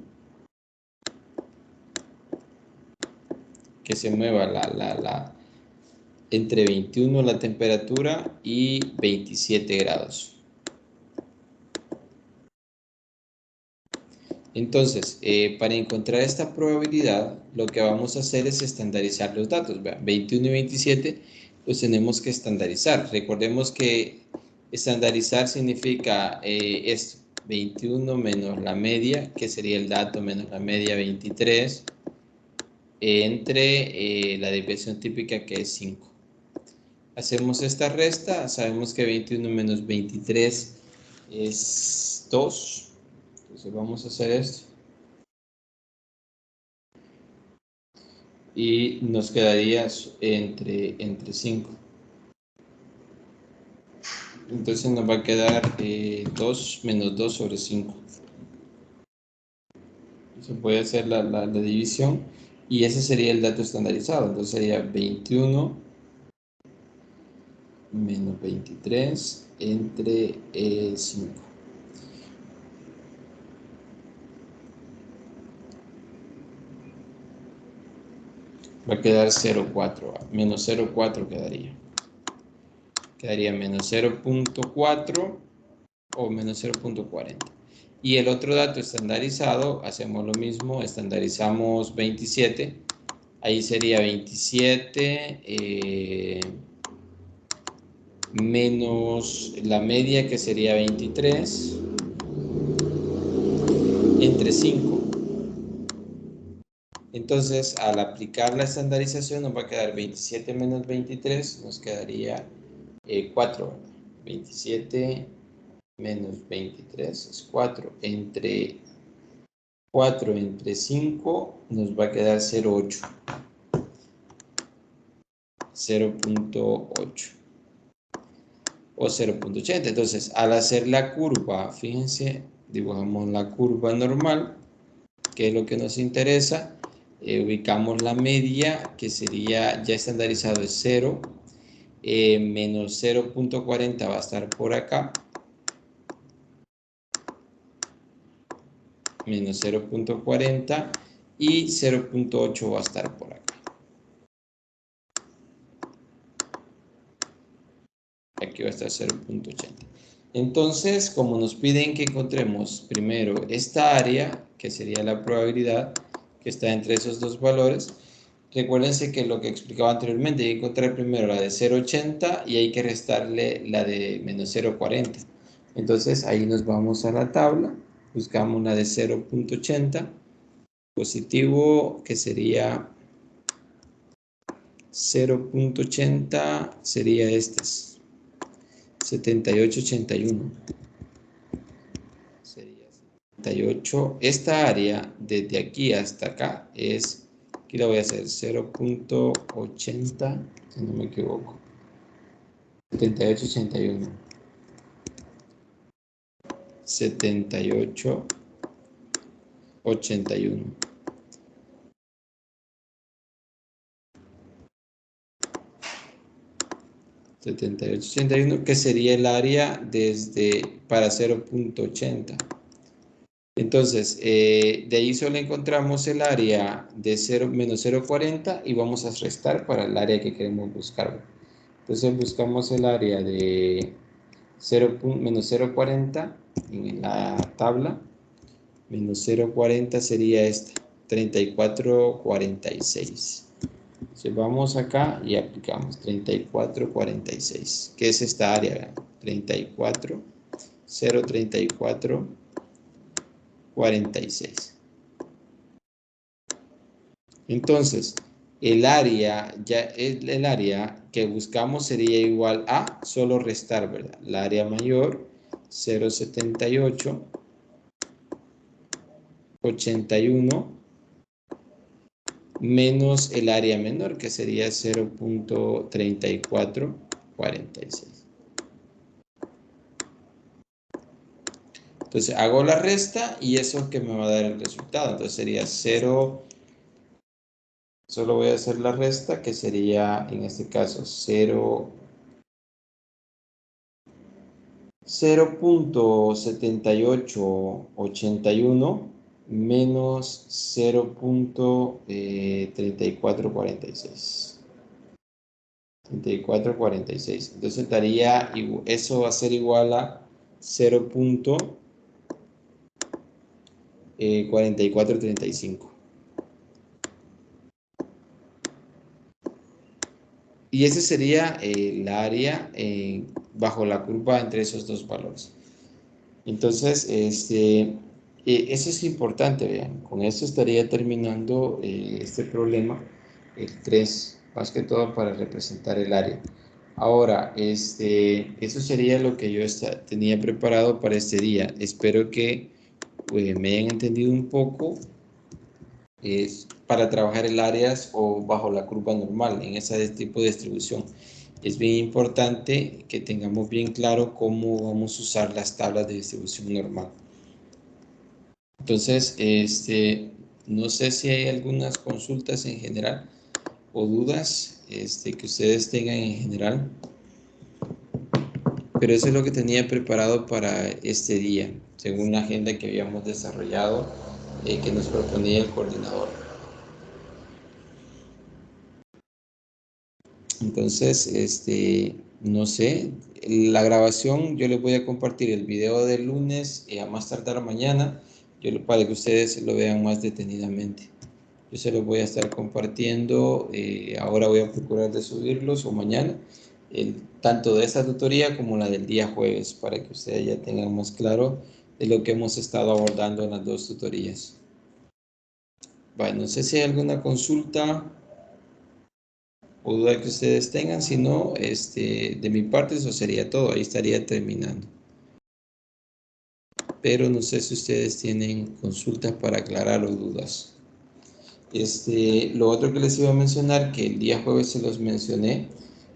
Que se mueva entre 21 la temperatura y 27 grados. Entonces, para encontrar esta probabilidad, lo que vamos a hacer es estandarizar los datos. Vean, 21 y 27 los tenemos que estandarizar. Recordemos que estandarizar significa esto, 21 menos la media, que sería el dato menos la media 23, entre la desviación típica, que es 5. Hacemos esta resta, sabemos que 21 menos 23 es 2. Entonces vamos a hacer esto. Y nos quedaría entre 5. Entonces nos va a quedar 2 menos 2 sobre 5. Se puede hacer la división y ese sería el dato estandarizado. Entonces sería 21 menos 23 entre 5. Va a quedar 0,4. Menos 0,4 quedaría. Quedaría menos 0,4 o menos 0,40. Y el otro dato estandarizado, hacemos lo mismo, estandarizamos 27. Ahí sería 27 menos la media, que sería 23, entre 5. Entonces, al aplicar la estandarización, nos va a quedar 27 menos 23, nos quedaría 4, 27 menos 23 es 4. Entre 4 entre 5 nos va a quedar 0.8. 0.8 o 0.80. Entonces, al hacer la curva, fíjense, dibujamos la curva normal, que es lo que nos interesa. Ubicamos la media, que sería ya estandarizado es 0, menos 0.40 va a estar por acá, menos 0.40 y 0.8 va a estar por acá. Aquí va a estar 0.80. Entonces, como nos piden que encontremos primero esta área, que sería la probabilidad que está entre esos dos valores, recuérdense que lo que explicaba anteriormente, hay que encontrar primero la de 0.80 y hay que restarle la de menos 0.40. Entonces, ahí nos vamos a la tabla, buscamos la de 0.80, positivo, que sería 0.80, sería este, 7881. Sería 78. Esta área, desde aquí hasta acá, es, aquí la voy a hacer 0.80, si no me equivoco. 7881. 7881. 7881, que sería el área desde para 0.80. Entonces, de ahí solo encontramos el área de 0, menos 0.40 y vamos a restar para el área que queremos buscar. Entonces buscamos el área de 0, menos 0.40 en la tabla. Menos 0.40 sería esta, 34.46. Entonces vamos acá y aplicamos 34.46, que es esta área, ¿verdad? 34, 0.34, 46. Entonces, el área que buscamos sería igual a solo restar, ¿verdad? La área mayor, 0.78, 81, menos el área menor, que sería 0.34, 46. Entonces, hago la resta y eso que me va a dar el resultado. Entonces, sería 0. Solo voy a hacer la resta, que sería en este caso 0.7881 menos 0.3446. 3446. Entonces daría, eso va a ser igual a 0.4435. Y ese sería el área bajo la curva entre esos dos valores. Entonces, eso es importante, vean. Con esto estaría terminando este problema, el 3, más que todo para representar el área. Ahora, eso sería lo que yo tenía preparado para este día. Espero que me hayan entendido un poco. Es para trabajar el áreas o bajo la curva normal en ese tipo de distribución. Es bien importante que tengamos bien claro cómo vamos a usar las tablas de distribución normal. Entonces, no sé si hay algunas consultas en general o dudas que ustedes tengan en general, pero eso es lo que tenía preparado para este día, según la agenda que habíamos desarrollado, que nos proponía el coordinador. Entonces, no sé, la grabación yo les voy a compartir el video del lunes a más tardar mañana, para que ustedes lo vean más detenidamente. Yo se los voy a estar compartiendo, ahora voy a procurar de subirlos o mañana, tanto de esta tutoría como la del día jueves, para que ustedes ya tengan más claro de lo que hemos estado abordando en las dos tutorías. Bueno, no sé si hay alguna consulta. o duda que ustedes tengan. Si no, de mi parte eso sería todo. Ahí estaría terminando. Pero no sé si ustedes tienen consultas para aclarar o dudas. Lo otro que les iba a mencionar, que el día jueves se los mencioné,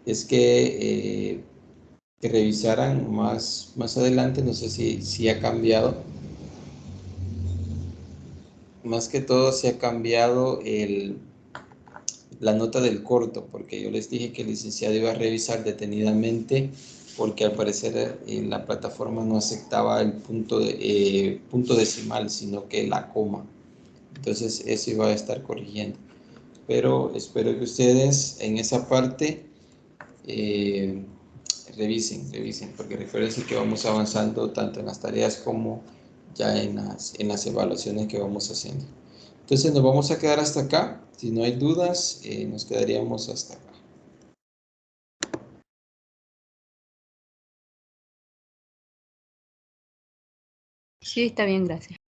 es que revisaran más adelante, no sé si ha cambiado. Más que todo se ha cambiado la nota del corto, porque yo les dije que el licenciado iba a revisar detenidamente, porque al parecer la plataforma no aceptaba el punto decimal, sino que la coma. Entonces eso iba a estar corrigiendo. Pero espero que ustedes en esa parte eh, revisen, porque recuerden que vamos avanzando tanto en las tareas como ya en las evaluaciones que vamos haciendo. Entonces nos vamos a quedar hasta acá. Si no hay dudas, nos quedaríamos hasta acá. Sí, está bien, gracias.